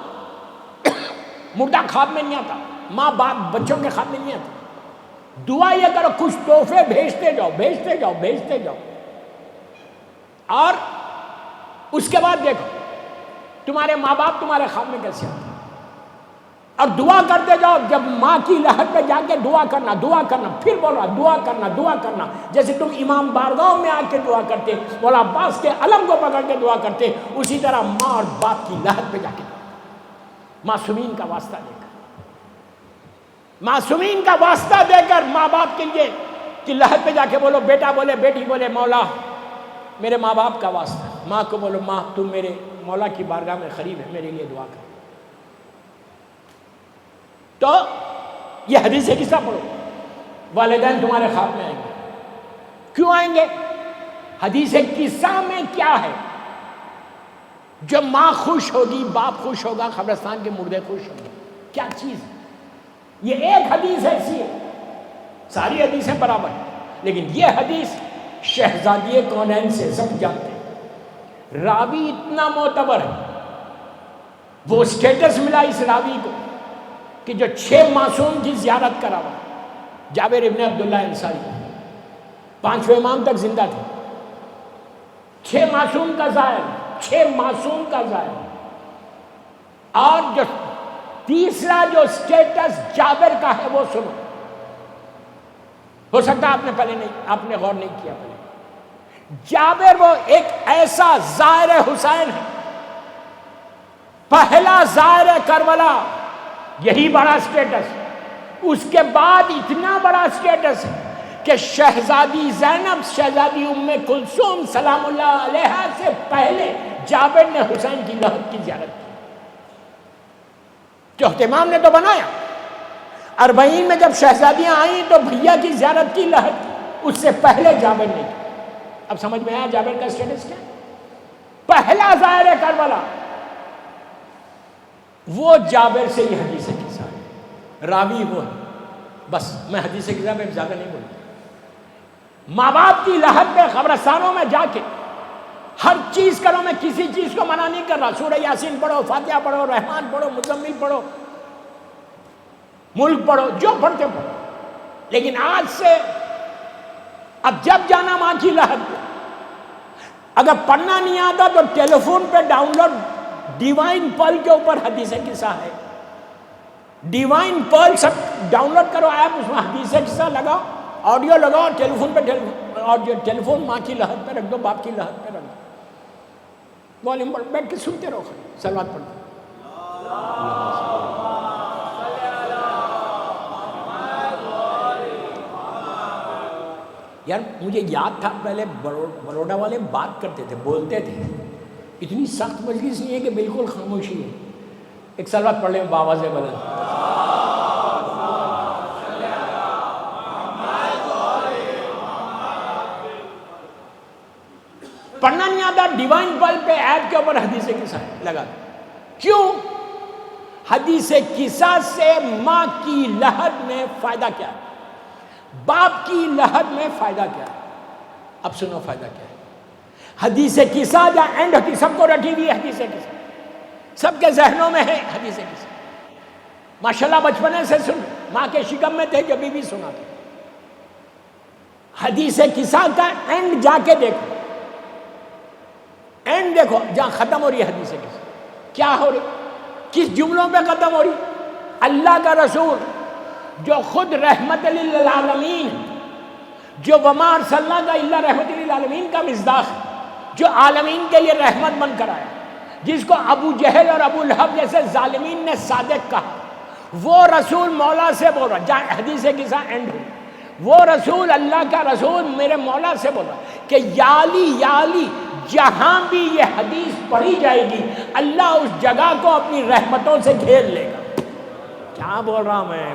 مردہ خواب میں نہیں آتا، ماں باپ بچوں کے خواب میں نہیں آتا۔ دعا یہ کرو، کچھ تحفے بھیجتے جاؤ، بھیجتے جاؤ، بھیجتے جاؤ، اور اس کے بعد دیکھو تمہارے ماں باپ تمہارے خواب میں کیسے آتے ہیں، اور دعا کرتے جاؤ۔ جب ماں کی لحد پہ جا کے دعا کرنا، دعا کرنا، پھر بول رہا دعا کرنا، دعا کرنا، جیسے تم امام بارگاہ میں آ کے دعا کرتے، مولا عباس کے علم کو پکڑ کے دعا کرتے، اسی طرح ماں اور باپ کی لحد پہ جا کے معصومین کا واسطہ دے کر، معصومین کا واسطہ دے کر ماں باپ کے لیے کہ لحد پہ جا کے بولو، بیٹا بولے، بیٹی بولے، مولا میرے ماں باپ کا واسطہ، ماں کو بولو، ماں تم میرے مولا کی بارگاہ میں قریب ہے، میرے لیے دعا کر۔ تو یہ حدیث قصہ پڑھو، والدین تمہارے خواب میں آئیں گے۔ کیوں آئیں گے؟ حدیث قصہ میں کیا ہے؟ جو ماں خوش ہوگی، باپ خوش ہوگا، قبرستان کے مردے خوش ہوں گے، کیا چیز ہے؟ یہ ایک حدیث ایسی ہے، ساری حدیثیں برابر ہیں، لیکن یہ حدیث شہزادی کونین سے سب جانتے ہیں، راوی اتنا معتبر ہے، وہ سٹیٹس ملا اس راوی کو کہ جو 6 معصوم کی زیارت کرا ہوا، جابر ابن عبداللہ انصاری 5ویں امام تک زندہ تھے، 6 معصوم کا زائر، 6 معصوم کا زائر، اور جو تیسرا جو سٹیٹس جابر کا ہے وہ سنو، ہو سکتا ہے آپ نے پہلے نہیں، آپ نے غور نہیں کیا پہلے۔ جابر وہ ایک ایسا زائر حسین ہے، پہلا زائر کربلا، یہی بڑا سٹیٹس، اس کے بعد اتنا بڑا سٹیٹس ہے کہ شہزادی زینب، شہزادی ام کلثوم سلام اللہ علیہا سے پہلے جابر نے حسین کی لحد کی زیارت کی۔ چوتھے امام نے تو بنایا، 40 میں جب شہزادیاں آئیں تو بھیا کی زیارت کی لحد کی، اس سے پہلے جابر نے کی۔ اب سمجھ میں آیا جابر کا سٹیٹس کیا؟ پہلا زائر کربلا، وہ جابر سے یہ حدیث قصہ ہے، راوی وہ ہے۔ بس میں حدیث قصہ میں زیادہ نہیں بولوں۔ ماں باپ کی لحد پہ قبرستانوں میں جا کے ہر چیز کرو، میں کسی چیز کو منع نہیں کر رہا، سورہ یاسین پڑھو، فاتحہ پڑھو، رحمان پڑھو، مزمل پڑھو، ملک پڑھو، جو پڑھتے پڑھو، لیکن آج سے اب جب جانا ماں کی لحد پہ، اگر پڑھنا نہیں آتا تو ٹیلی فون پہ ڈاؤن لوڈ ڈیوائن پرل کے اوپر حدیث قصہ ہے، ڈیوائن پرل سب ڈاؤن لوڈ کرو ایپ، اس میں حدیث قصہ لگاؤ، آڈیو لگاؤ، ٹیلی فون پہ ٹیلی فون ماں کی لحد پہ رکھ دو، باپ کی لحد پہ رکھ دو، والیوم پر بیٹھ کے سنتے رہو، صلوات پڑھ دو۔ یار مجھے یاد تھا پہلے بروڈا والے بات کرتے تھے، بولتے تھے، اتنی سخت مجلس نہیں ہے کہ بالکل خاموشی ہے۔ ایک صلوات پڑھ لیں بآواز بلند۔ پڑھنا نہیں آتا، ڈیوائن پل پہ ایپ کے اوپر حدیث قصہ لگا دو۔ کیوں؟ حدیث قصہ سے ماں کی لحد میں فائدہ کیا ہے، باپ کی لحد میں فائدہ کیا ہے؟ اب سنو فائدہ کیا ہے۔ حدیث قصہ جہاں اینڈ ہوتی، سب کو رٹی ہوئی حدیث قصہ، سب کے ذہنوں میں ہے حدیث قصہ، ماشاءاللہ بچپنے سے سن، ماں کے شکم میں تھے جبھی بھی سنا تھا۔ حدیث قصہ کا اینڈ جا کے دیکھو، اینڈ دیکھو جہاں ختم ہو رہی ہے حدیث قصہ، کیا ہو رہی، کس جملوں پہ ختم ہو رہی؟ اللہ کا رسول جو خود رحمت للعالمین، جو وما ارسلناک الا رحمت للعالمین کا مصداق ہے، جو عالمین کے لیے رحمت بن کر آیا، جس کو ابو جہل اور ابو لہب جیسے ظالمین نے صادق کہا، وہ رسول مولا سے بول رہا، جہاں حدیث قصہ اینڈ ہوئی، وہ رسول اللہ کا رسول میرے مولا سے بولا کہ یا علی جہاں بھی یہ حدیث پڑھی جائے گی اللہ اس جگہ کو اپنی رحمتوں سے گھیر لے گا. کیا بول رہا ہوں میں؟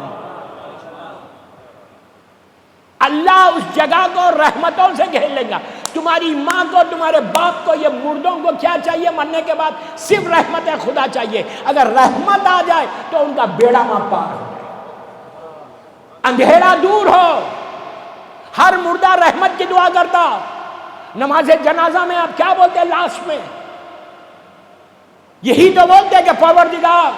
اللہ اس جگہ کو رحمتوں سے گھیر لے گا. تمہاری ماں کو تمہارے باپ کو یہ مردوں کو کیا چاہیے مرنے کے بعد؟ صرف رحمت خدا چاہیے. اگر رحمت آ جائے تو ان کا بیڑا ماں پار ہو، اندھیرا دور ہو. ہر مردہ رحمت کی دعا کرتا. نماز جنازہ میں آپ کیا بولتے ہیں لاسٹ میں؟ یہی تو بولتے ہیں کہ پروردگار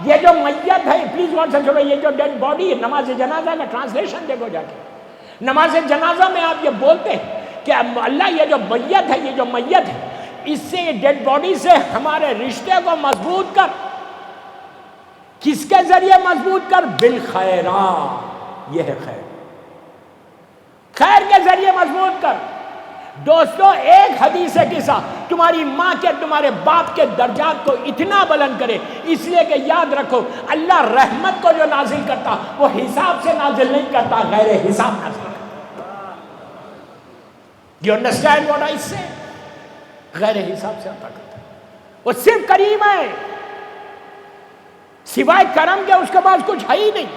یہ جو میت ہے، پلیز غور سے سنو، یہ جو ڈیڈ باڈی ہے، نماز جنازہ کا ٹرانسلیشن دیکھو جا کے. نماز جنازہ میں آپ یہ بولتے ہیں کہ اللہ یہ جو میت ہے، یہ جو میت ہے، اس سے یہ ڈیڈ باڈی سے ہمارے رشتے کو مضبوط کر. کس کے ذریعے مضبوط کر؟ بالخیرات. یہ ہے خیر، خیر کے ذریعے مضبوط کر. دوستو ایک حدیث قصہ تمہاری ماں کے تمہارے باپ کے درجات کو اتنا بلند کرے. اس لیے کہ یاد رکھو اللہ رحمت کو جو نازل کرتا وہ حساب سے نازل نہیں کرتا، غیر حساب نازل کرتا. You understand what I say؟ غیر حساب سے عطا کرتا. وہ صرف کریم ہے، سوائے کرم کے اس کے پاس کچھ ہے ہی نہیں.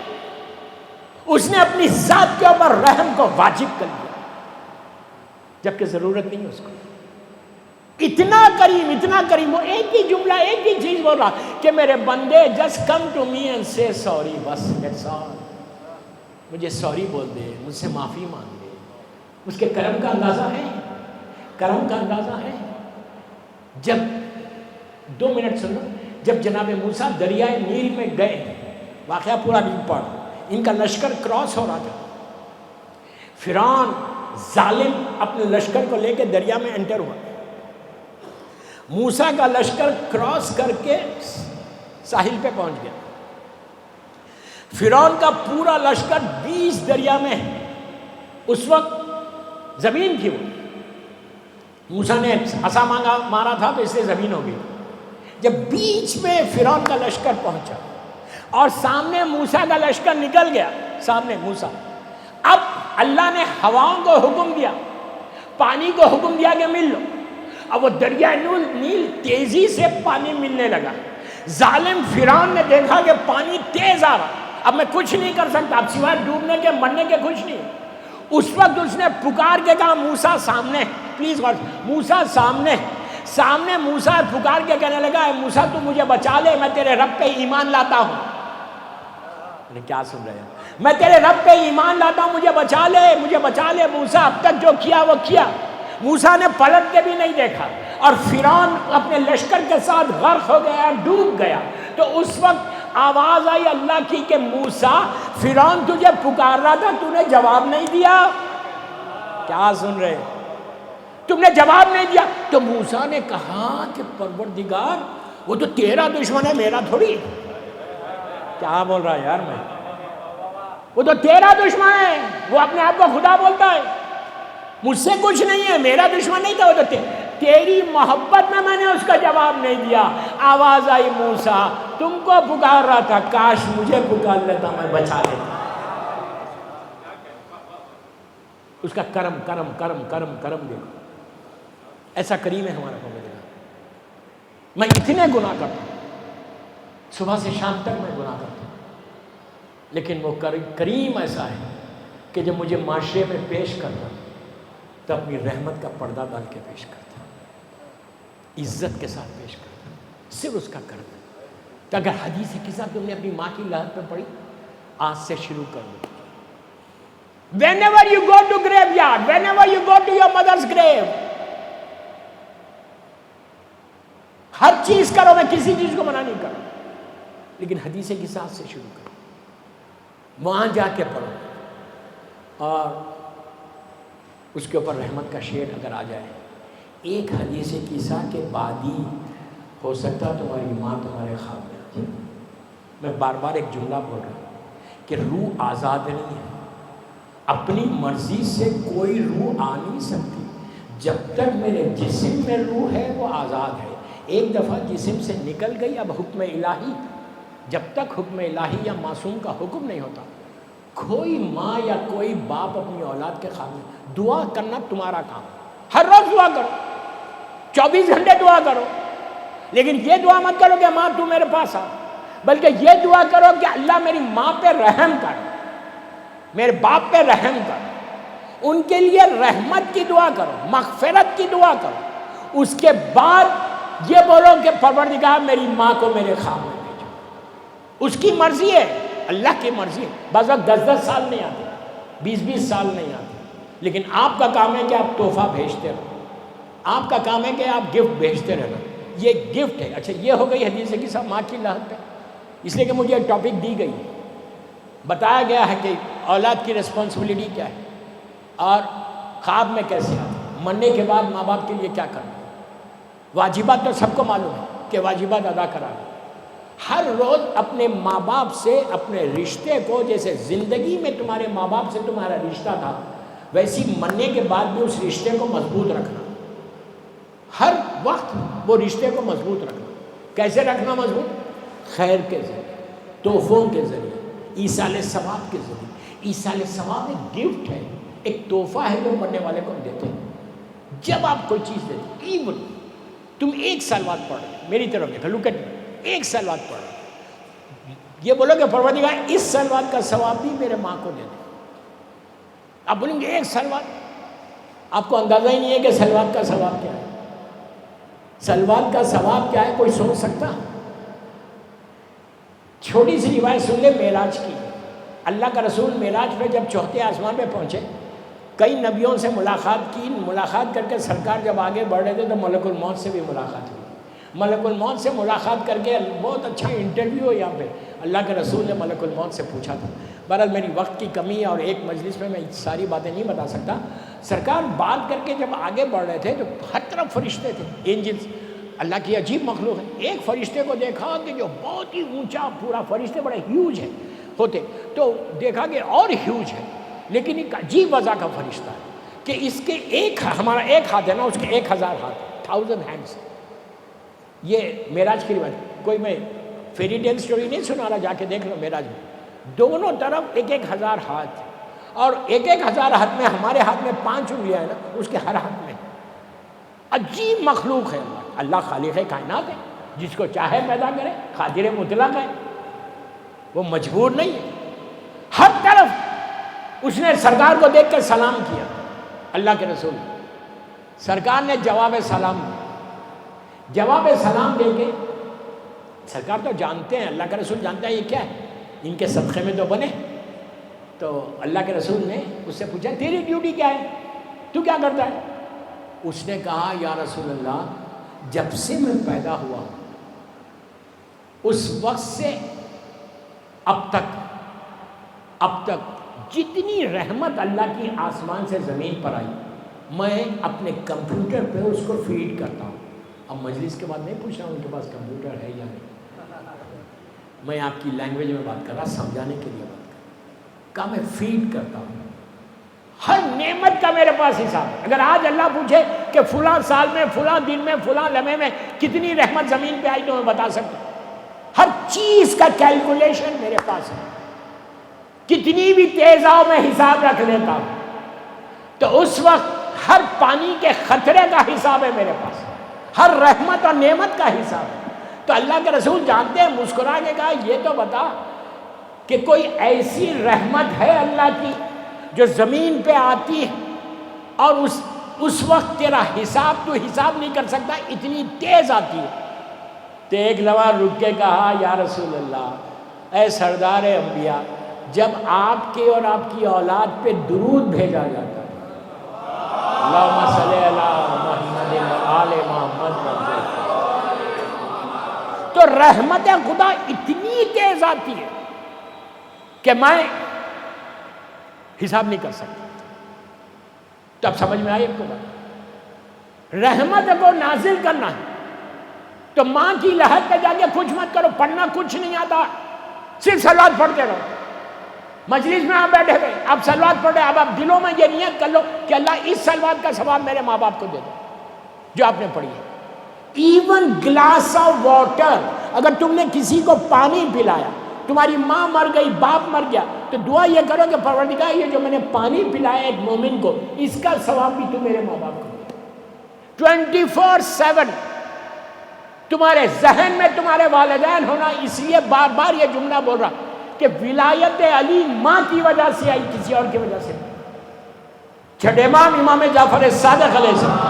اس نے اپنی ذات کے اوپر رحم کو واجب کر دیا جبکہ ضرورت نہیں ہے اس کو. اتنا کریم، اتنا کریم. وہ ایک ہی جملہ، ایک ہی چیز بول رہا کہ میرے بندے just come to me and say sorry، بس that's all. مجھے سوری بول دے، مجھ سے معافی مانگ لے. اس کے کرم کا اندازہ ہے، کرم کا اندازہ ہے. جب 2 منٹ سنو، جب جناب موسیٰ دریائے نیل میں گئے، واقعہ پورا نہیں پڑھ، ان کا لشکر کراس ہو رہا تھا. فرعون ظالم اپنے لشکر کو لے کے دریا میں انٹر ہوا. موسیٰ کا لشکر کراس کر کے ساحل پہ پہنچ گیا. فرعون کا پورا لشکر 20 دریا میں ہے. اس وقت زمین تھی. وہ موسیٰ نے عصا مارا تھا تو اس سے زمین ہو گئی. جب بیچ میں فرعون کا لشکر پہنچا اور سامنے موسیٰ کا لشکر نکل گیا، سامنے موسیٰ، اب اللہ نے ہواؤں کو حکم دیا، پانی کو حکم دیا کہ مل لو. اب وہ دریا نیل تیزی سے پانی ملنے لگا. ظالم فرعون نے دیکھا کہ پانی تیز آ رہا، اب میں کچھ نہیں کر سکتا، اب سوائے ڈوبنے کے مرنے کے کچھ نہیں. اس وقت اس نے پکار کے کہا موسیٰ سامنے، پلیز غور، موسیٰ سامنے موسیٰ پکار کے کہنے لگا اے موسیٰ تو مجھے بچا لے، میں تیرے رب پہ ایمان لاتا ہوں. کیا سن رہے ہیں؟ میں تیرے رب پہ ایمان لاتا ہوں، مجھے بچا لے، مجھے بچا لے. موسیٰ اب تک جو کیا وہ کیا. موسیٰ نے پلٹ کے بھی نہیں دیکھا اور فرعون اپنے لشکر کے ساتھ غرق ہو گیا، ڈوب گیا. تو اس وقت آواز آئی اللہ کی کہ موسیٰ فرعون تجھے پکار رہا تھا، تو نے جواب نہیں دیا. کیا سن رہے؟ تم نے جواب نہیں دیا. تو موسیٰ نے کہا کہ پروردگار وہ تو تیرا دشمن ہے، میرا تھوڑی. کیا بول رہا ہے یار میں؟ وہ تو تیرا دشمن ہے، وہ اپنے آپ کو خدا بولتا ہے. مجھ سے کچھ نہیں ہے، میرا دشمن نہیں تھا، وہ تو تیری محبت میں نے اس کا جواب نہیں دیا. آواز آئی موسیٰ تم کو پکار رہا تھا، کاش مجھے پکار لیتا، میں بچا لیتا. اس کا کرم کرم کرم کرم کرم دیکھو. ایسا کریم ہے ہمارا پروردگار. میں اتنے گناہ کرتا ہوں، صبح سے شام تک میں گناہ کرتا ہوں، لیکن وہ کریم ایسا ہے کہ جب مجھے معاشرے میں پیش کرتا تو اپنی رحمت کا پردہ ڈال کے پیش کرتا، عزت کے ساتھ پیش کرتا. صرف اس کا کرم. تو اگر حدیث قصہ تم نے اپنی ماں کی لحد پہ پڑھی، آج سے شروع کر دو. whenever you go to graveyard, whenever you go to your mother's grave، ہر چیز کرو، میں کسی چیز کو منع نہیں کروں، لیکن حدیث قصہ سے شروع کرو. وہاں جا کے پڑھو اور اس کے اوپر رحمت کا شیڈ اگر آ جائے. ایک حدیث قصہ کے بعد ہی ہو سکتا تمہاری ماں تمہارے خواب میں آ جائے. میں بار بار ایک جملہ بول رہا ہوں کہ روح آزاد نہیں ہے. اپنی مرضی سے کوئی روح آ نہیں سکتی. جب تک میرے جسم میں روح ہے وہ آزاد ہے. ایک دفعہ جسم سے نکل گئی، اب حکم الہی. جب تک حکم الہی یا معصوم کا حکم نہیں ہوتا کوئی ماں یا کوئی باپ اپنی اولاد کے خاتمے، دعا کرنا تمہارا کام، ہر روز دعا کرو، 24 گھنٹے دعا کرو، لیکن یہ دعا مت کرو کہ ماں تو میرے پاس آ، بلکہ یہ دعا کرو کہ اللہ میری ماں پہ رحم کر، میرے باپ پہ رحم کر، ان کے لیے رحمت کی دعا کرو، مغفرت کی دعا کرو، اس کے بعد یہ بولو کہ پروردگار میری ماں کو میرے خواب میں بھیجو۔ اس کی مرضی ہے، اللہ کی مرضی ہے، بعض وقت 10 سال نہیں آتے، 20 سال نہیں آتے، لیکن آپ کا کام ہے کہ آپ تحفہ بھیجتے رہو، آپ کا کام ہے کہ آپ گفٹ بھیجتے رہنا، یہ گفٹ ہے۔ اچھا یہ ہو گئی حدیث کی صاحب ماں کی لحد پہ، اس لیے کہ مجھے ایک ٹاپک دی گئی ہے، بتایا گیا ہے کہ اولاد کی رسپانسبلٹی کیا ہے اور خواب میں کیسے آتے، مرنے کے بعد ماں باپ کے لیے کیا کرنا۔ واجبات تو سب کو معلوم ہے کہ واجبات ادا کرانا، ہر روز اپنے ماں باپ سے اپنے رشتے کو، جیسے زندگی میں تمہارے ماں باپ سے تمہارا رشتہ تھا، ویسی مرنے کے بعد بھی اس رشتے کو مضبوط رکھنا، ہر وقت وہ رشتے کو مضبوط رکھنا۔ کیسے رکھنا مضبوط؟ خیر کے ذریعے، تحفوں کے ذریعے، ایصال ثواب کے ذریعے۔ ایصال ثواب ایک گفٹ ہے، ایک تحفہ ہے جو مرنے والے کو دیتے ہیں۔ جب آپ کوئی چیز دیتے، ایون تم 1 سال بعد پڑھ رہے، میری طرف دیکھو، لک ایٹ می، 1 سال بعد پڑھ رہے، یہ بولو کہ پروردگار اس سال بعد کا ثواب بھی میرے ماں کو دے دے۔ آپ بولیں گے 1 سال بعد، آپ کو اندازہ ہی نہیں ہے کہ سلوات کا ثواب کیا ہے۔ سلوات کا ثواب کیا ہے کوئی سوچ سکتا؟ چھوٹی سی روایت سن لے معراج کی۔ اللہ کا رسول معراج پہ جب 4تھے آسمان پہ پہنچے، کئی نبیوں سے ملاقات کی، ملاقات کر کے سرکار جب آگے بڑھ رہے تھے تو ملک الموت سے بھی ملاقات ہوئی۔ ملک الموت سے ملاقات کر کے بہت اچھا انٹرویو ہے یہاں پہ، اللہ کے رسول نے ملک الموت سے پوچھا تھا۔ بہرحال میری وقت کی کمی ہے اور ایک مجلس میں ساری باتیں نہیں بتا سکتا۔ سرکار بات کر کے جب آگے بڑھ رہے تھے تو ہر طرف فرشتے تھے، اینجلز، اللہ کی عجیب مخلوق ہے۔ ایک فرشتے کو دیکھا کہ جو بہت ہی اونچا، پورا فرشتے بڑے ہیوج ہے ہوتے، تو دیکھا کہ اور ہیوج ہے، لیکن ایک عجیب وضع کا فرشتہ ہے کہ اس کے ہمارا ایک ہاتھ ہے نا، اس کے 1000 ہاتھ، 1000 ہینڈس۔ یہ معراج کی روایت، کوئی میں فیری ٹیل سٹوری نہیں سنا رہا، جا کے دیکھ لو معراج میں، دونوں طرف 1000 ہاتھ، اور 1000 ہاتھ میں ہمارے ہاتھ میں 5 انگلیاں ہیں نا، اس کے ہر ہاتھ میں عجیب مخلوق ہے۔ اللہ خالق کائنات ہے، جس کو چاہے پیدا کرے، قادر مطلق ہے، وہ مجبور نہیں ہے۔ ہر طرف اس نے سرکار کو دیکھ کر سلام کیا، اللہ کے رسول سرکار نے جواب سلام دیا۔ جواب سلام دے کے سرکار تو جانتے ہیں، اللہ کا رسول جانتا ہے یہ کیا ہے، ان کے صدقے میں تو بنے۔ تو اللہ کے رسول نے اس سے پوچھا تیری ڈیوٹی کیا ہے، تو کیا کرتا ہے؟ اس نے کہا یا رسول اللہ، جب سے میں پیدا ہوا اس وقت سے اب تک جتنی رحمت اللہ کی آسمان سے زمین پر آئی، میں اپنے کمپیوٹر پہ اس کو فیڈ کرتا ہوں۔ اب مجلس کے بعد نہیں پوچھ رہا ہوں ان کے پاس کمپیوٹر ہے یا نہیں، میں آپ کی لینگویج میں بات کر رہا، سمجھانے کے لیے بات کر رہا، کہا میں فیڈ کرتا ہوں ہر نعمت کا میرے پاس حساب ہے۔ اگر آج اللہ پوچھے کہ فلاں سال میں، فلاں دن میں، فلاں لمحے میں کتنی رحمت زمین پہ آئی تو میں بتا سکتا ہوں، ہر چیز کا کیلکولیشن میرے پاس ہے، کتنی بھی تیز آؤ میں حساب رکھ لیتا ہوں۔ تو اس وقت ہر پانی کے خطرے کا حساب ہے میرے پاس، ہر رحمت اور نعمت کا حساب ہے۔ تو اللہ کے رسول جانتے ہیں، مسکرا کے کہا یہ تو بتا کہ کوئی ایسی رحمت ہے اللہ کی جو زمین پہ آتی ہے اور اس وقت تیرا حساب تو حساب نہیں کر سکتا، اتنی تیز آتی ہے۔ تو ایک لمحہ رک کے کہا یا رسول اللہ، اے سردار انبیاء، جب آپ کے اور آپ کی اولاد پہ درود بھیجا جاتا ہے، اللہم صلی علی محمد و آل محمد، تو رحمت خدا اتنی تیز آتی ہے کہ میں حساب نہیں کر سکتا۔ تو اب سمجھ میں آئی آپ کو بات؟ رحمت کو نازل کرنا ہے تو ماں کی لحد پہ جا کے کچھ مت کرو، پڑھنا کچھ نہیں آتا، صرف صلوات پڑھتے رہو۔ مجلس میں آپ بیٹھے ہوئے، آپ صلوات پڑھ رہے، اب آپ دلوں میں یہ نیت کر لو کہ اللہ اس صلوات کا ثواب میرے ماں باپ کو دے دو جو آپ نے پڑھی ہے۔ ایون گلاس آف واٹر، اگر تم نے کسی کو پانی پلایا تمہاری ماں مر گئی، باپ مر گیا، تو دعا یہ کرو کہ پروردگار یہ جو میں نے پانی پلایا ایک مومن کو، اس کا ثواب بھی تو میرے ماں باپ کو دے۔ 24/7 تمہارے ذہن میں تمہارے والدین ہونا، اس لیے بار بار یہ جملہ بول رہا کہ ولایت علی ماں کی وجہ سے آئی، کسی اور کی وجہ سے نہیں۔ چھٹے امام امام جعفر صادق علیہ السلام،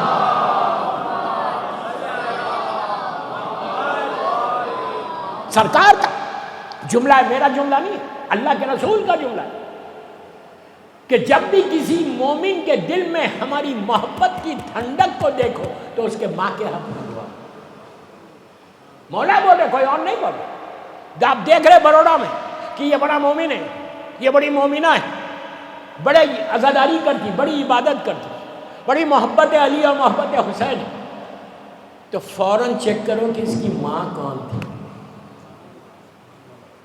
سرکار کا جملہ ہے، میرا جملہ نہیں ہے، اللہ کے رسول کا جملہ ہے کہ جب بھی کسی مومن کے دل میں ہماری محبت کی ٹھنڈک کو دیکھو تو اس کے ماں کے حق میں دعا۔ مولا بولے، کوئی اور نہیں بولے۔ آپ دیکھ رہے بروڑا میں کہ یہ بڑا مومن ہے، یہ بڑی مومنہ ہے، بڑے عزاداری کرتی، بڑی عبادت کرتی، بڑی محبت علی اور محبت حسین، تو فوراً چیک کرو کہ اس کی ماں کون تھی۔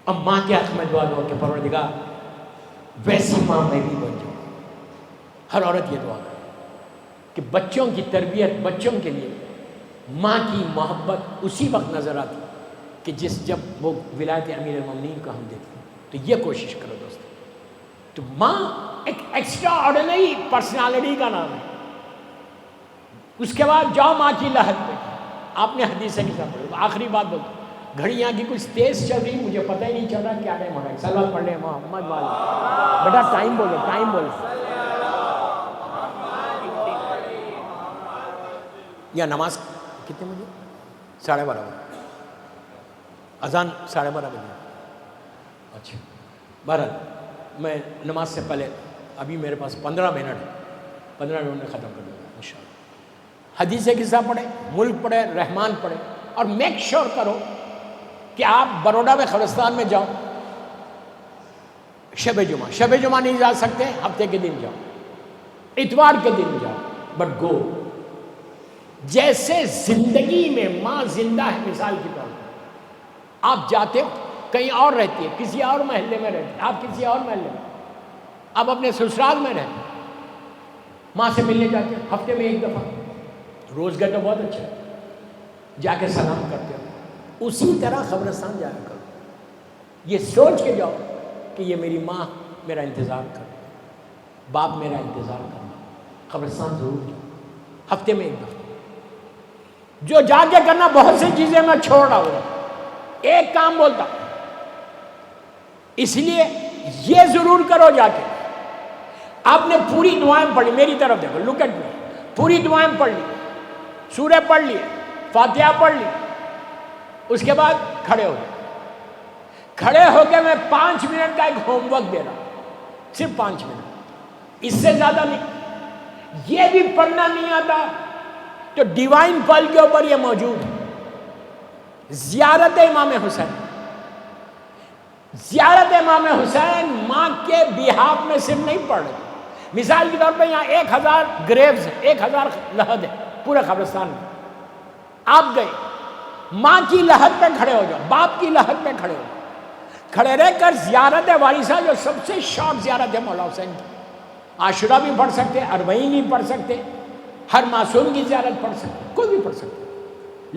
اب ماں کے حق میں دعا دو کہ پروردگار ویسی ماں میں بھی بن جاؤں۔ ہر عورت یہ دعا کرے کہ بچوں کی تربیت، بچوں کے لیے ماں کی محبت اسی وقت نظر آتی کہ جب وہ ولایت امیر المومنین کو ہم دیکھتے ہیں۔ تو یہ کوشش کرو دوستو۔ تو ماں ایک ایکسٹرا آرڈنری پرسنالٹی کا نام ہے۔ اس کے بعد جاؤ ماں کی لہت پہ۔ آپ نے حدیث سے کسا پڑھا، آخری بات بولتا، گھڑی یہاں کی کچھ تیز چل رہی، مجھے پتہ ہی نہیں چل رہا کیا ٹائم ہو رہا ہے۔ سلوات پڑھ لیں محمد والا، بیٹا ٹائم بولو، ٹائم بولو۔ یا نماز کتنے بجے؟ 12:30 بجے، اذان 12:30 بجے۔ اچھا، بہرحال میں نماز سے پہلے ابھی میرے پاس 15 منٹ ہے، 15 منٹ میں ختم کر دوں گا انشاءاللہ۔ حدیث قصہ پڑھے، ملک پڑھے، رحمان پڑھے، اور میک شور کرو کہ آپ بروڈا میں قبرستان میں جاؤ شب جمعہ نہیں جا سکتے، ہفتے کے دن جاؤ، اتوار کے دن جاؤ، بٹ گو۔ جیسے زندگی میں ماں زندہ ہے، مثال کی طور پر آپ جاتے ہو کہیں اور رہتی ہے، کسی اور محلے میں رہتی ہے، آپ کسی اور محلے میں، آپ اپنے سسرال میں رہتے ہیں، ماں سے ملنے جاتے ہیں ہفتے میں ایک دفعہ، روز گئے تو بہت اچھا ہے، جا کے سلام کرتے ہو، اسی طرح قبرستان جایا کرو، یہ سوچ کے جاؤ کہ یہ میری ماں میرا انتظار کر رہی ہے، باپ میرا انتظار کر رہا ہے، قبرستان ضرور جاؤ، ہفتے میں ایک دفعہ۔ جو جا کے کرنا، بہت سی چیزیں میں چھوڑ رہا ہوں، ایک کام بولتا ہوں، اس لیے یہ ضرور کرو جا کے۔ آپ نے پوری دعائیں پڑھی، میری طرف دیکھو، لک ایٹ می، پوری دعائیں پڑھ لی، سورہ پڑھ لی، فاتحہ پڑھ لی، اس کے بعد کھڑے ہو گئے، کھڑے ہو کے میں 5 منٹ کا ایک ہوم ورک دے رہا ہوں، صرف 5 منٹ، اس سے زیادہ نہیں۔ یہ بھی پڑھنا نہیں آتا تو ڈیوائن پل کے اوپر یہ موجود ہے، زیارت امام حسین۔ زیارت امام حسین ماں کے بیہاف میں صرف نہیں پڑھ رہے، مثال کے طور پہ یہاں 1000 گریوز ہیں، 1000 لحد ہیں پورے قبرستان میں، آپ گئے، ماں کی لحد پہ کھڑے ہو جاؤ، باپ کی لحد پہ کھڑے ہو جاؤ، کھڑے رہ کر زیارت وارثہ، جو سب سے شارٹ زیارت ہے مولا حسین کی، عاشورہ بھی پڑھ سکتے، اربعین بھی پڑھ سکتے، ہر معصوم کی زیارت پڑھ سکتے، کوئی بھی پڑھ سکتے،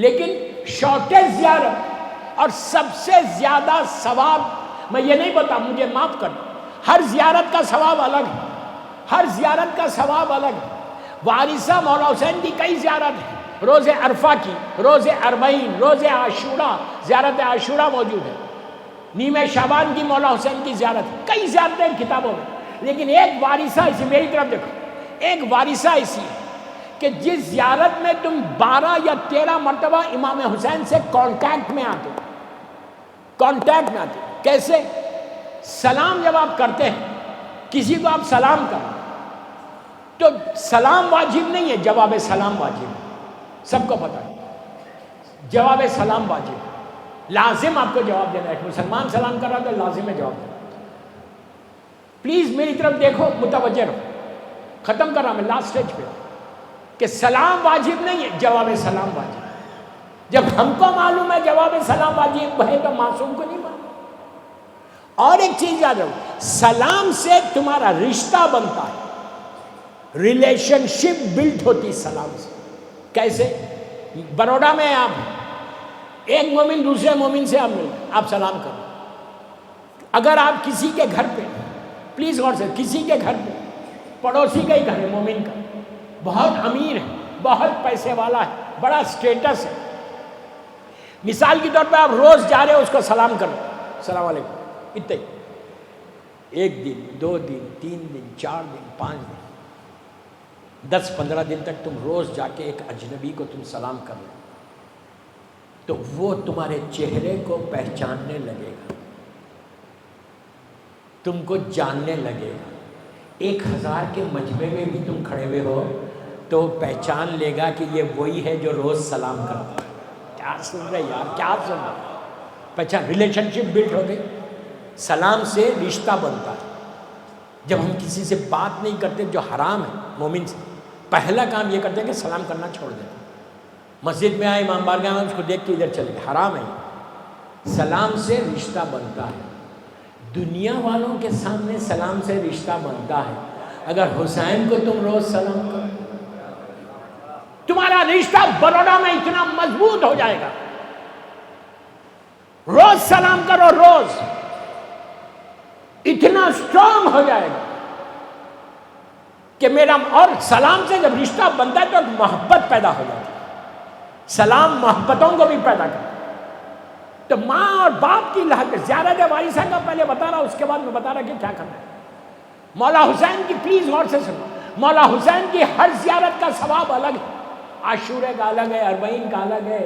لیکن شارٹیسٹ زیارت اور سب سے زیادہ ثواب، میں یہ نہیں بتا، مجھے معاف کرنا، ہر زیارت کا ثواب الگ ہے، ہر زیارت کا ثواب الگ ہے۔ وارثہ مولا حسین کی کئی زیارت ہیں، روز عرفہ کی، روز اربعین، روز عاشورہ، زیارت عاشورہ موجود ہے، نیم شعبان کی مولا حسین کی زیارت ہے، کئی زیارتیں کتابوں میں، لیکن ایک وارثہ ایسی، میری طرف دیکھو، ایک وارثہ ایسی ہے کہ جس زیارت میں تم 12 یا 13 مرتبہ امام حسین سے کانٹیکٹ میں آتے ہو، کانٹیکٹ میں آتے ہو۔ کیسے؟ سلام جب آپ کرتے ہیں، کسی کو آپ سلام کریں تو سلام واجب نہیں ہے، جواب سلام واجب ہے، سب کو پتہ ہے، جواب سلام واجب ہے، لازم آپ کو جواب دینا ہے، مسلمان سلام کر رہا تو لازم ہے جواب دینا۔ پلیز میری طرف دیکھو، متوجہ رہو، ختم کر رہا میں، لاسٹ سٹیج پہ، کہ سلام واجب نہیں ہے، جواب سلام واجب ہے۔ جب ہم کو معلوم ہے جواب سلام واجب ہے تو معصوم کو نہیں معلوم۔ اور ایک چیز یاد رکھو، سلام سے تمہارا رشتہ بنتا ہے، ریلیشن شپ بلڈ ہوتی سلام سے۔ کیسے؟ بروڈا میں آپ ایک مومن دوسرے مومن سے آپ مل، آپ سلام کرو، اگر آپ کسی کے گھر پہ، پلیز غور سے، کسی کے گھر پہ، پڑوسی کا ہی گھر ہے مومن کا، بہت امیر ہے، بہت پیسے والا ہے، بڑا سٹیٹس ہے، مثال کے طور پہ آپ روز جا رہے ہو اس کو سلام کرو، السلام علیکم، اتنے ہی، 1 دن 2 دن 3 دن 4 دن 5 دن 10-15 دن تک تم روز جا کے ایک اجنبی کو تم سلام کر لو تو وہ تمہارے چہرے کو پہچاننے لگے گا، تم کو جاننے لگے گا۔ 1000 کے مجمع میں بھی تم کھڑے ہوئے ہو تو پہچان لے گا کہ یہ وہی ہے جو روز سلام کرتا ہے۔ کیا سن رہے یار، کیا سن رہے؟ پہچان، ریلیشن شپ بلڈ ہو گئی۔ سلام سے رشتہ بنتا ہے۔ جب ہم کسی سے بات نہیں کرتے جو حرام ہے مومن سے، پہلا کام یہ کرتے ہیں کہ سلام کرنا چھوڑ دیتے۔ مسجد میں آئے، امام بارگاہ میں، اس کو دیکھ کے ادھر چلے گئے، حرام ہے۔ سلام سے رشتہ بنتا ہے، دنیا والوں کے سامنے سلام سے رشتہ بنتا ہے۔ اگر حسین کو تم روز سلام کرو، تمہارا رشتہ بروڑا میں اتنا مضبوط ہو جائے گا۔ روز سلام کرو، روز اتنا سٹرونگ ہو جائے گا کہ میرا، اور سلام سے جب رشتہ بنتا ہے تو محبت پیدا ہو جاتی ہے۔ سلام محبتوں کو بھی پیدا کرتا ہے۔ تو ماں اور باپ کی لحاظ زیارت وارثہ کا پہلے بتا رہا، اس کے بعد میں بتا رہا کہ کیا کرنا ہے۔ مولا حسین کی، پلیز غور سے سنو، مولا حسین کی ہر زیارت کا ثواب الگ ہے۔ عاشورے کا الگ ہے، 40 کا الگ ہے،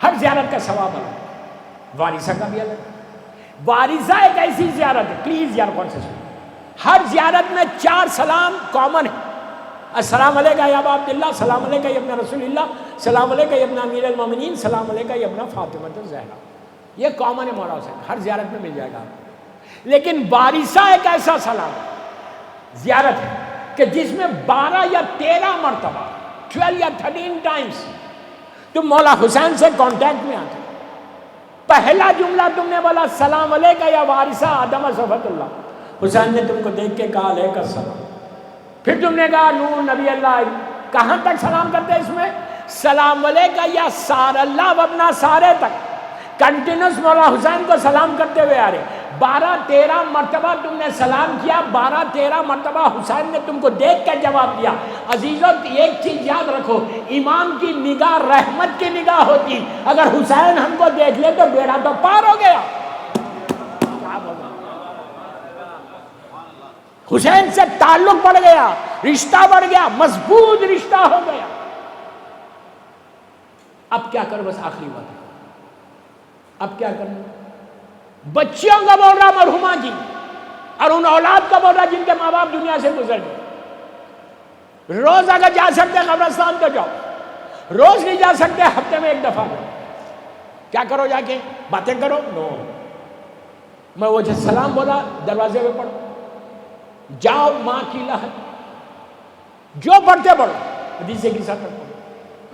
ہر زیارت کا ثواب الگ ہے۔ وارثہ کا بھی الگ ہے۔ وارثہ ایک ایسی زیارت ہے، پلیز یار غور سے سنو، ہر زیارت میں 4 سلام کامن ہے۔ السلام علیکہ یا ابا عبداللہ، سلام علیکہ یا ابن رسول اللہ، سلام علیکہ یا ابن امیر المومنین، سلام علیکہ یا ابن فاطمہ الزہرا۔ یہ کامن ہے مولا حسین، ہر زیارت میں مل جائے گا آپ۔ لیکن وارثہ ایک ایسا سلام زیارت ہے کہ جس میں 12 یا 13 مرتبہ، 12 یا 13 ٹائمز تم مولا حسین سے کانٹیکٹ میں آتے۔ پہلا جملہ تم نے بولا سلام علیکہ یا وارثہ آدم صفوت اللہ، حسین نے تم کو دیکھ کے کہا علیکہ السلام۔ پھر تم نے کہا نور نبی اللہ، کہاں تک سلام کرتے ہیں اس میں؟ سلام علیکہ یا سار اللہ وابنا سارے تک کنٹینیوس مولا حسین کو سلام کرتے ہوئے آ رہے۔ 12-13 مرتبہ تم نے سلام کیا، 12-13 مرتبہ حسین نے تم کو دیکھ کر جواب دیا۔ عزیزوں ایک چیز یاد رکھو، امام کی نگاہ رحمت کی نگاہ ہوتی، اگر حسین ہم کو دیکھ لے تو بیڑا تو پار ہو گیا۔ حسین سے تعلق بڑھ گیا، رشتہ بڑھ گیا، مضبوط رشتہ ہو گیا۔ اب کیا کرو، بس آخری بات ہے، اب کیا کرنا؟ بچیوں کا بول رہا مرحومہ کی، اور ان اولاد کا بول رہا جن کے ماں باپ دنیا سے گزر گئے۔ روز اگر جا سکتے قبرستان تو جاؤ، روز نہیں جا سکتے ہفتے میں 1 دفعہ جاؤ۔ کیا کرو جا کے؟ باتیں کرو؟ نو، میں وہ جو سلام بولا دروازے پہ پڑھو، جاؤ ماں کی لحد جو پڑھتے پڑھو، حدیث کی ساتھ پڑھو،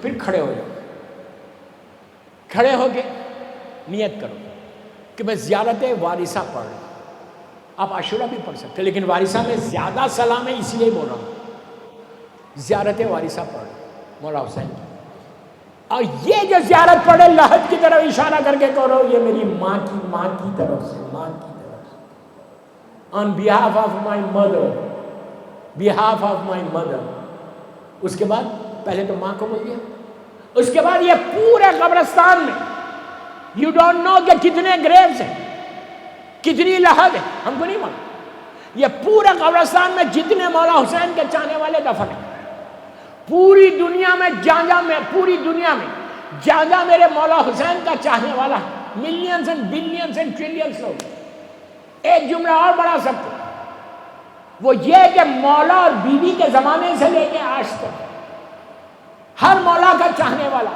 پھر کھڑے ہو جاؤ، کھڑے ہو کے نیت کرو کہ میں زیارت وارثہ پڑھ رہا ہوں۔ آپ عاشورہ بھی پڑھ سکتے، لیکن وارثہ میں زیادہ سلام ہے، اس لیے بول رہا ہوں زیارت وارثہ پڑھ رہا ہوں مولا حسین کی۔ اور یہ جو زیارت پڑھے لحد کی طرف اشارہ کر کے کرو، یہ میری ماں کی طرف سے، ماں کی طرف سے، on behalf of my mother, behalf of my mother۔ اس کے بعد پہلے تو ماں کو بول دیا، اس کے بعد یہ پورے قبرستان میں یو ڈونٹ نو کہ کتنے گریوز ہیں، کتنی لحد ہے، ہم کو نہیں معلوم۔ یہ پورے قبرستان میں جتنے مولا حسین کے چاہنے والے دفن ہیں، پوری دنیا میں پوری دنیا میں جہاں جہاں میرے مولا حسین کا چاہنے والا ہے، millions and billions and trillions لوگ۔ ایک جملہ اور بڑھا سکتے، وہ یہ کہ مولا اور بیوی کے زمانے سے لے کے آج تک ہر مولا کا چاہنے والا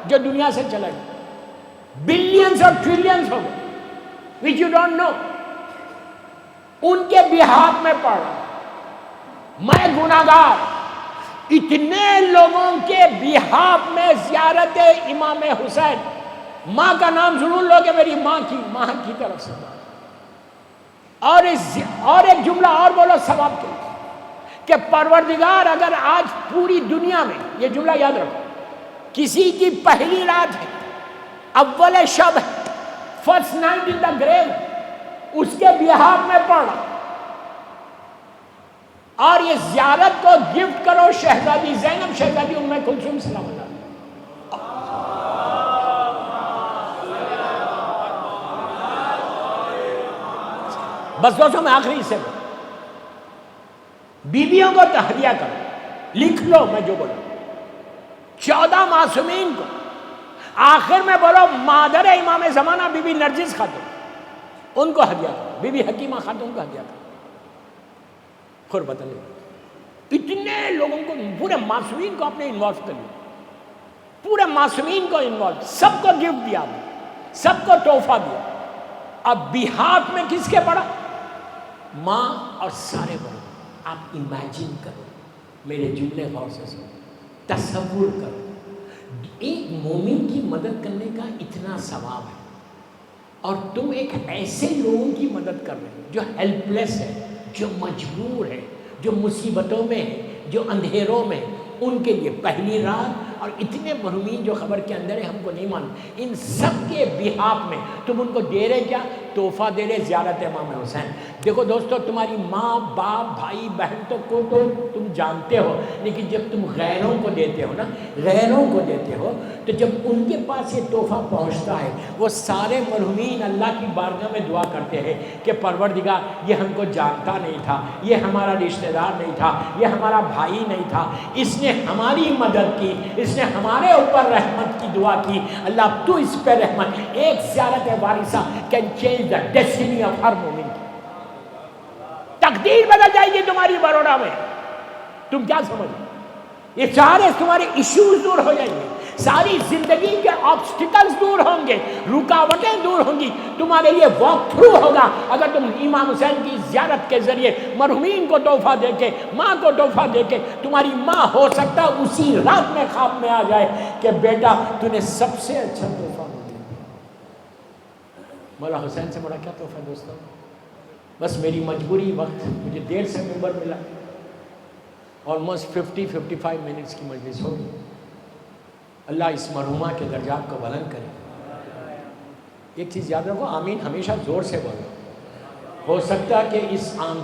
جو دنیا سے چلا گیا، بلینز اور ٹریلینز ہو گئے، which you don't know، ان کے بہاف میں پڑھ رہا ہوں۔ میں گناہگار اتنے لوگوں کے بہاف میں زیارت امام حسین، ماں کا نام ضرور لو کہ میری ماں کی طرف سے۔ اور ایک جملہ اور بولو ثواب کے لیے کہ پروردگار اگر آج پوری دنیا میں، یہ جملہ یاد رکھو، کسی کی پہلی رات ہے، اول شب ہے، فرسٹ نائٹ ان دا گریو، اس کے بیہاف میں پڑھ، اور یہ زیارت کو گفٹ کرو شہزادی زینب، شہزادی ام کلثوم سلام اللہ۔ بس دوستوں میں آخری سے بیویوں کو تہدیہ کرو، لکھ لو میں جو بولوں، 14 معصومین کو، آخر میں بولو مادر امام زمانہ بی بی نرجس خاتون، ان کو ہدیہ کرو، بی بی حکیمہ خاتون کو ہدیہ کرو، قربت اللہ۔ اتنے لوگوں کو، پورے معصومین کو اپنے انوالو کر لیا، پورے معصومین کو انوالو، سب کو گفٹ دیا، سب کو تحفہ دیا۔ اب بیہاف میں کس کے پڑا؟ ماں اور سارے بڑے۔ آپ امیجن کرو، میرے جملے غور سے سنو، تصور کرو، ایک مومن کی مدد کرنے کا اتنا ثواب ہے، اور تم ایک ایسے لوگوں کی مدد کر رہے ہو جو ہیلپ لیس ہے، جو مجبور ہے، جو مصیبتوں میں ہے، جو اندھیروں میں ہے، ان کے لیے پہلی رات، اور اتنے مرحومین جو خبر کے اندر ہے ہم کو نہیں معلوم، ان سب کے بیہاف میں تم ان کو دے رہے کیا؟ تحفہ دے رہے زیارت امام حسین۔ دیکھو دوستو، تمہاری ماں باپ بھائی بہن تو تم جانتے ہو، لیکن جب تم غیروں کو دیتے ہو نا، غیروں کو دیتے ہو، تو جب ان کے پاس یہ تحفہ پہنچتا ہے، وہ سارے مرحومین اللہ کی بارگاہ میں دعا کرتے ہیں کہ پروردگار یہ ہم کو جانتا نہیں تھا، یہ ہمارا رشتہ دار نہیں تھا، یہ ہمارا بھائی نہیں تھا، اس نے ہماری مدد کی، اس نے ہمارے اوپر رحمت کی دعا کی، اللہ تو اس پہ رحمت۔ ایک زیارت وارثہ can change the destiny of ہر مومن، تقدیر بدل جائے گی تمہاری بروڑا میں۔ تم کیا سمجھ، یہ سارے تمہارے ایشوز دور ہو جائیں گے، ساری زندگی کے آبسٹیکلز دور ہوں گے، رکاوٹیں دور ہوں گی، تمہارے لیے واک تھرو ہوگا اگر تم امام حسین کی زیارت کے ذریعے مرحومین کو تحفہ دے کے، ماں کو تحفہ دے کے، تمہاری ماں ہو سکتا اسی رات میں خواب میں آ جائے کہ بیٹا تو نے سب سے اچھا تحفہ مجھے دیا۔ مولا حسین سے بڑا کیا تحفہ دوستوں؟ بس میری مجبوری، وقت مجھے دیر سے ممبر ملا، آلموسٹ 50-55 منٹس کی مجلس ہوگی۔ اللہ اس مرحومہ کے درجات کو بلند کرے۔ ایک چیز یاد رکھو، آمین ہمیشہ زور سے بولو، ہو سکتا ہے کہ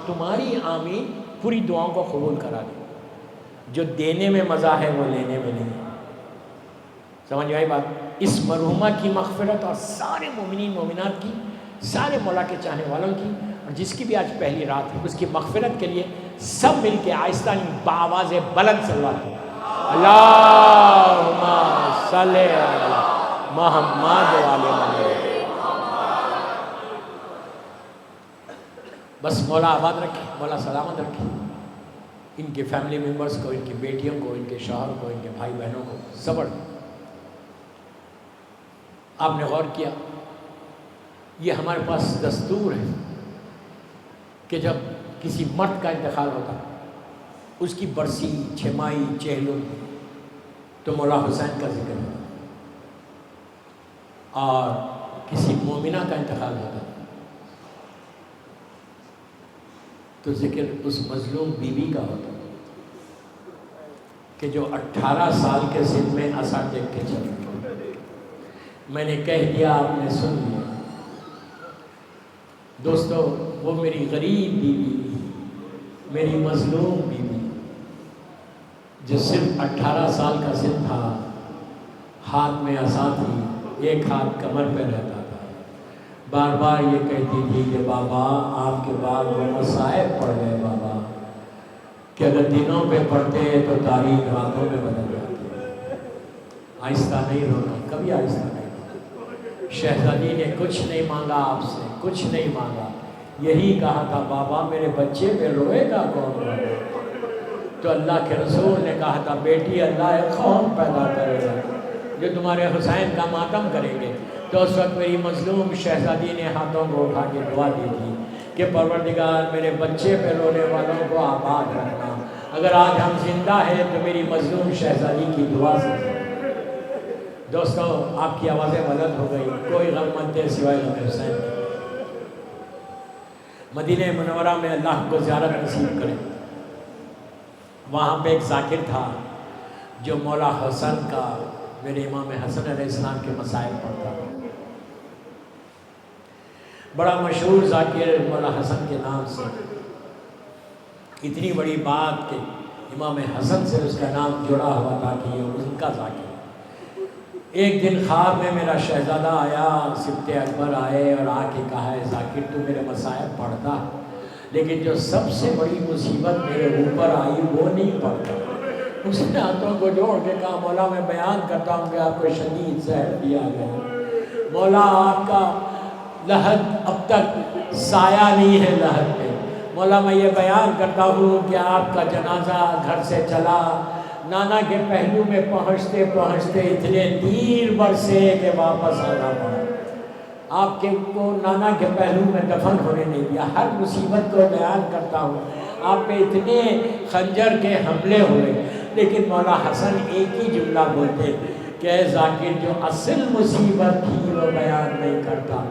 تمہاری آمین پوری دعاؤں کو قبول کرا دے۔ جو دینے میں مزہ ہے وہ لینے میں نہیں، سمجھ میں آئی بات؟ اس مرحومہ کی مغفرت اور سارے مومنین مومنات کی، سارے مولا کے چاہنے والوں کی، اور جس کی بھی آج پہلی رات ہے، اس کی مغفرت کے لیے سب مل کے آہستہ بآواز بلند صلوات کریں۔ اللہم صلی علی محمد وعلی محمد۔ بس مولا آباد رکھے، مولا سلامت رکھے ان کے فیملی ممبرز کو، ان کی بیٹیوں کو، ان کے شوہر کو، ان کے بھائی بہنوں کو صبر۔ آپ نے غور کیا، یہ ہمارے پاس دستور ہے کہ جب کسی مرد کا انتقال ہوتا، اس کی برسی، چھمائی، چہلم، تو مولا حسین کا ذکر ہوتا، اور کسی مومنہ کا انتقال ہوتا تو ذکر اس مظلوم بیوی کا ہوتا کہ جو 18 سال کے سن میں عصا ٹیک کے چلی۔ میں نے کہہ دیا، آپ نے سن لیا۔ دوستو، وہ میری غریب بیوی، میری مظلوم بیوی، جو صرف 18 سال کا سن تھا، ہاتھ میں عصا تھی، ایک ہاتھ کمر پہ رہتا تھا، بار بار یہ کہتی تھی کہ بابا آپ کے بعد وہ مصائب پڑ گئے بابا، کہ اگر دنوں پہ پڑھتے تو تاریخ راتوں میں بدل جاتی۔ آہستہ نہیں رونا، کبھی آہستہ نہیں رونا۔ شہزادی نے کچھ نہیں مانگا آپ سے، کچھ نہیں مانگا، یہی کہا تھا بابا میرے بچے پہ روئے گا کون بابا؟ تو اللہ کے رسول نے کہا تھا بیٹی اللہ ایک قوم پیدا کرے گا جو تمہارے حسین کا ماتم کریں گے۔ تو اس وقت میری مظلوم شہزادی نے ہاتھوں کو اٹھا کے دعا دی تھی کہ پروردگار میرے بچے پہ رونے والوں کو آباد رکھنا۔ اگر آج ہم زندہ ہیں تو میری مظلوم شہزادی کی دعا سے۔ دوستو، آپ کی آوازیں بلند ہو گئی، کوئی غم مت دے سوائے غم حسین کے۔ مدینہ منورہ میں اللہ کو زیارت نصیب کرے۔ وہاں پہ ایک ذاکر تھا جو مولا حسن کا، میرے امام حسن علیہ السلام کے مصائب پڑھتا تھا۔ بڑا مشہور ذاکر مولا حسن کے نام سے، اتنی بڑی بات کہ امام حسن سے اس کا نام جڑا ہوا تھا کہ یہ ان کا ذاکر ہے۔ ایک دن خواب میں میرا شہزادہ آیا، سبط اکبر آئے اور آ کے کہا ہے ذاکر تو میرے مصائب پڑھتا ہے لیکن جو سب سے بڑی مصیبت میرے اوپر آئی وہ نہیں پڑھتا۔ اس نے ہاتھوں کو جوڑ کے کہا مولا میں بیان کرتا ہوں کہ آپ کو شدید زہر دیا گیا، مولا آپ کا لحد اب تک سایہ نہیں ہے لحد پہ، مولا میں یہ بیان کرتا ہوں کہ آپ کا جنازہ گھر سے چلا، نانا کے پہلو میں پہنچتے پہنچتے اتنے دیر برسے کہ واپس آنا پڑا، آپ کے کو نانا کے پہلو میں دفن ہونے نہیں دیا۔ ہر مصیبت کو بیان کرتا ہوں، آپ پہ اتنے خنجر کے حملے ہوئے لیکن مولا حسن ایک ہی جملہ بولتے کہ اے ذاکر جو اصل مصیبت تھی وہ بیان نہیں کرتا۔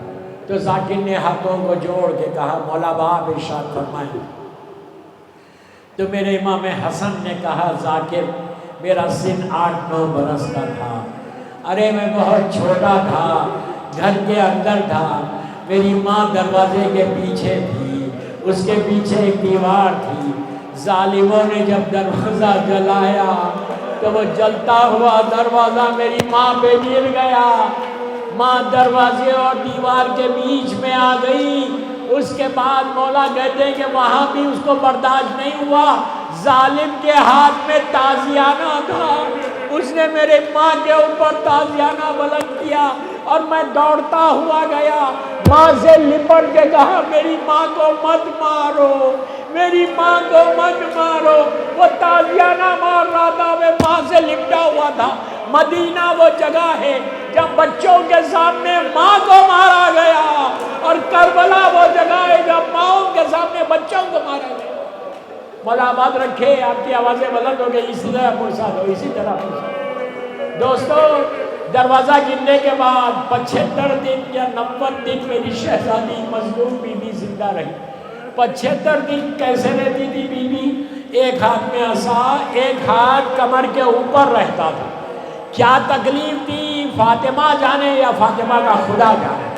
تو ذاکر نے ہاتھوں کو جوڑ کے کہا مولا باپ ارشاد فرمائیں۔ تو میرے امام حسن نے کہا ذاکر میرا سن 8-9 برس کا تھا، ارے میں بہت چھوٹا تھا، گھر کے اندر تھا، میری ماں دروازے کے پیچھے تھی، اس کے پیچھے ایک دیوار تھی، ظالموں نے جب دروازہ جلایا تو وہ جلتا ہوا دروازہ میری ماں پہ گر گیا، ماں دروازے اور دیوار کے بیچ میں آ گئی۔ اس کے بعد مولا کہتے ہیں کہ وہاں بھی اس کو برداشت نہیں ہوا، ظالم کے ہاتھ میں تازیانہ تھا، اس نے میرے ماں کے اوپر تازیانہ بلند کیا اور میں دوڑتا ہوا گیا، ماں سے لپٹ کے کہا میری ماں کو مت مارو، میری ماں کو مت مارو۔ وہ تازیانہ مار رہا تھا، میں ماں سے لپٹا ہوا تھا۔ مدینہ وہ جگہ ہے جب بچوں کے سامنے ماں کو مارا گیا، اور کربلا وہ جگہ ہے جب ماؤں کے سامنے بچوں کو مارا گیا۔ مولا آباد رکھے، آپ کی آوازیں بلند ہو گئی، اسی طرح پرساد ہو، اسی طرح پرساد۔ دوستو دروازہ گرنے کے بعد 75 دن یا 90 دن میری شہزادی مظلوم بی بی زندہ رہی۔ 75 دن کیسے رہتی تھی بی بی؟ ایک ہاتھ میں عصا، ایک ہاتھ کمر کے اوپر رہتا تھا۔ کیا تکلیف تھی فاطمہ جانے یا فاطمہ کا خدا جانے۔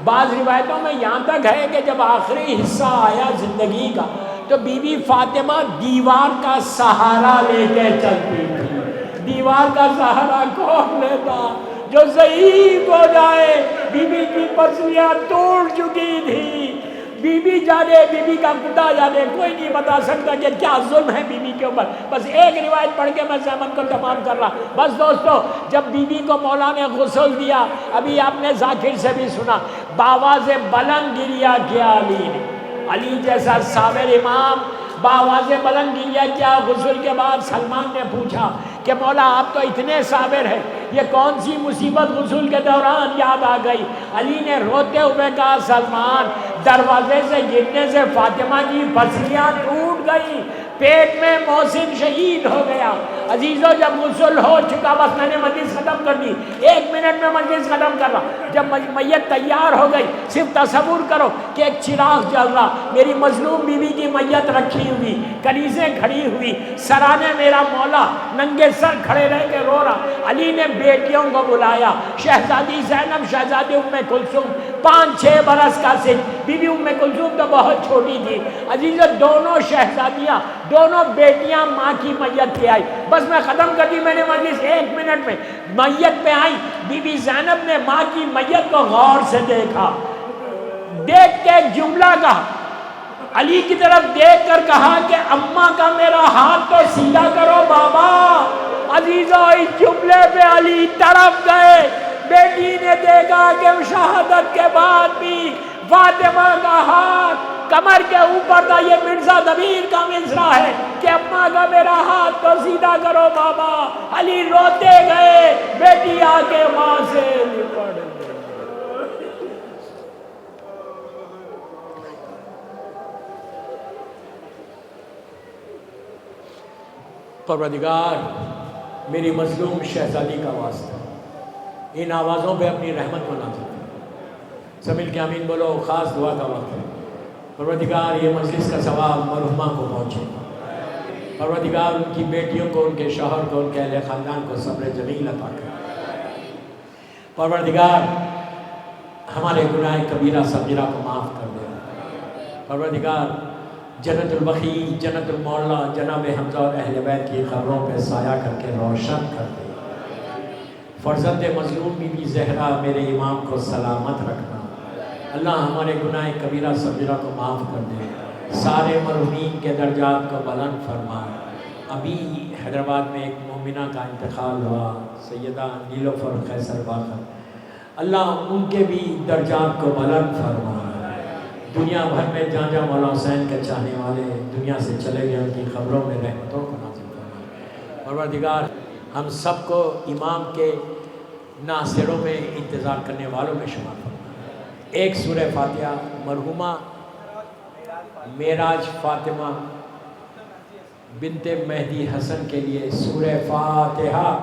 بعض روایتوں میں یہاں تک ہے کہ جب آخری حصہ آیا زندگی کا تو بی بی فاطمہ دیوار کا سہارا لے کے چلتی تھی۔ دیوار کا سہارا کون لیتا؟ جو ضعیف ہو جائے۔ بی بی کی پسلیاں ٹوٹ چکی تھی، بی بی جانے، بی بی کا خدا جانے، کوئی نہیں بتا سکتا کہ کیا ظلم ہے بی بی کے اوپر۔ بس ایک روایت پڑھ کے میں زحمت کو تمام کر رہا۔ بس دوستو جب بی بی کو مولا نے غسل دیا، ابھی آپ نے ذاکر سے بھی سنا، باواز بلند گریا کیا علی نے، علی جیسا صابر امام باواز بلند گریا کیا۔ غسل کے بعد سلمان نے پوچھا کہ مولا آپ تو اتنے صابر ہیں، یہ کون سی مصیبت غسل کے دوران یاد آ گئی؟ علی نے روتے ہوئے کہا سلمان دروازے سے گرنے سے فاطمہ کی پسلیاں ٹوٹ گئی، پیٹ میں محسن شہید ہو گیا۔ عزیزو جب غسل ہو چکا، بس میں نے مجلس ختم کر دی، 1 منٹ میں مجلس ختم کر رہا۔ جب میت تیار ہو گئی، صرف تصور کرو کہ ایک چراغ جل رہا، میری مظلوم بیوی کی میت رکھی ہوئی، کنیزیں کھڑی ہوئی، سرانے میرا مولا ننگے سر کھڑے رہ کے رو رہا۔ علی نے بیٹیوں کو بلایا، شہزادی زینب، شہزادی ام کلثوم، 5-6 برس کا سن، بی بی ام کلثوم تو بہت چھوٹی تھی۔ عزیزو دونوں شہزادیاں، دونوں بیٹیاں ماں کی میت پہ آئی۔ بس میں ختم کر دی میں نے مجلس 1 منٹ میں۔ میت پہ آئی، بی بی زینب نے ماں کی میت کو غور سے دیکھا، دیکھ کے ایک جملہ کہا، علی کی طرف دیکھ کر کہا کہ اماں کا میرا ہاتھ تو سیدھا کرو بابا۔ عزیزو اس جملے پہ علی تڑپ گئے۔ بیٹی نے دیکھا کہ شہادت کے بعد بھی فاطمہ کا ہاتھ کمر کے اوپر تھا۔ یہ مرزا دبیر کا مصرع ہے کہ اماں کا میرا ہاتھ تو سیدھا کرو بابا۔ علی روتے گئے، بیٹی آ کے ماں سے لپٹ گئی۔ پروردگار میری مظلوم شہزادی کا واسطہ ان آوازوں پہ اپنی رحمت کو نازل کر۔ سب مل کے آمین بولو، خاص دعا کا وقت ہے۔ پروردگار یہ مجلس کا ثواب مرحومہ کو پہنچے، پروردگار ان کی بیٹیوں کو، ان کے شوہر کو، ان کے اہل خاندان کو صبر جمیل عطا کر۔ پروردگار ہمارے گناہ کبیرہ صغیرہ کو معاف کر دے۔ پروردگار جنت البقیع، جنت المعلا جناب حمزہ اور اہل بیت کی قبروں پہ سایہ کر کے روشن کر دے۔ فرزند مظلوم بی بی زہرا میرے امام کو سلامت رکھنا۔ اللہ ہمارے گناہ کبیرہ صغیرہ کو معاف کر دے، سارے مرحومین کے درجات کو بلند فرما۔ ابھی حیدرآباد میں ایک مومنہ کا انتقال ہوا، سیدہ نیلوفر قیصر باقر، اللہ ان کے بھی درجات کو بلند فرما۔ دنیا بھر میں جہاں جہاں مولا حسین کے چاہنے والے دنیا سے چلے گئے ان کی قبروں میں رحمتوں کو نازل فرما۔ پروردگار ہم سب کو امام کے ناصروں میں انتظار کرنے والوں میں شمار فرما۔ ایک سورہ فاتحہ مرحومہ معراج فاطمہ بنت مہدی حسن کے لیے، سورہ فاتحہ۔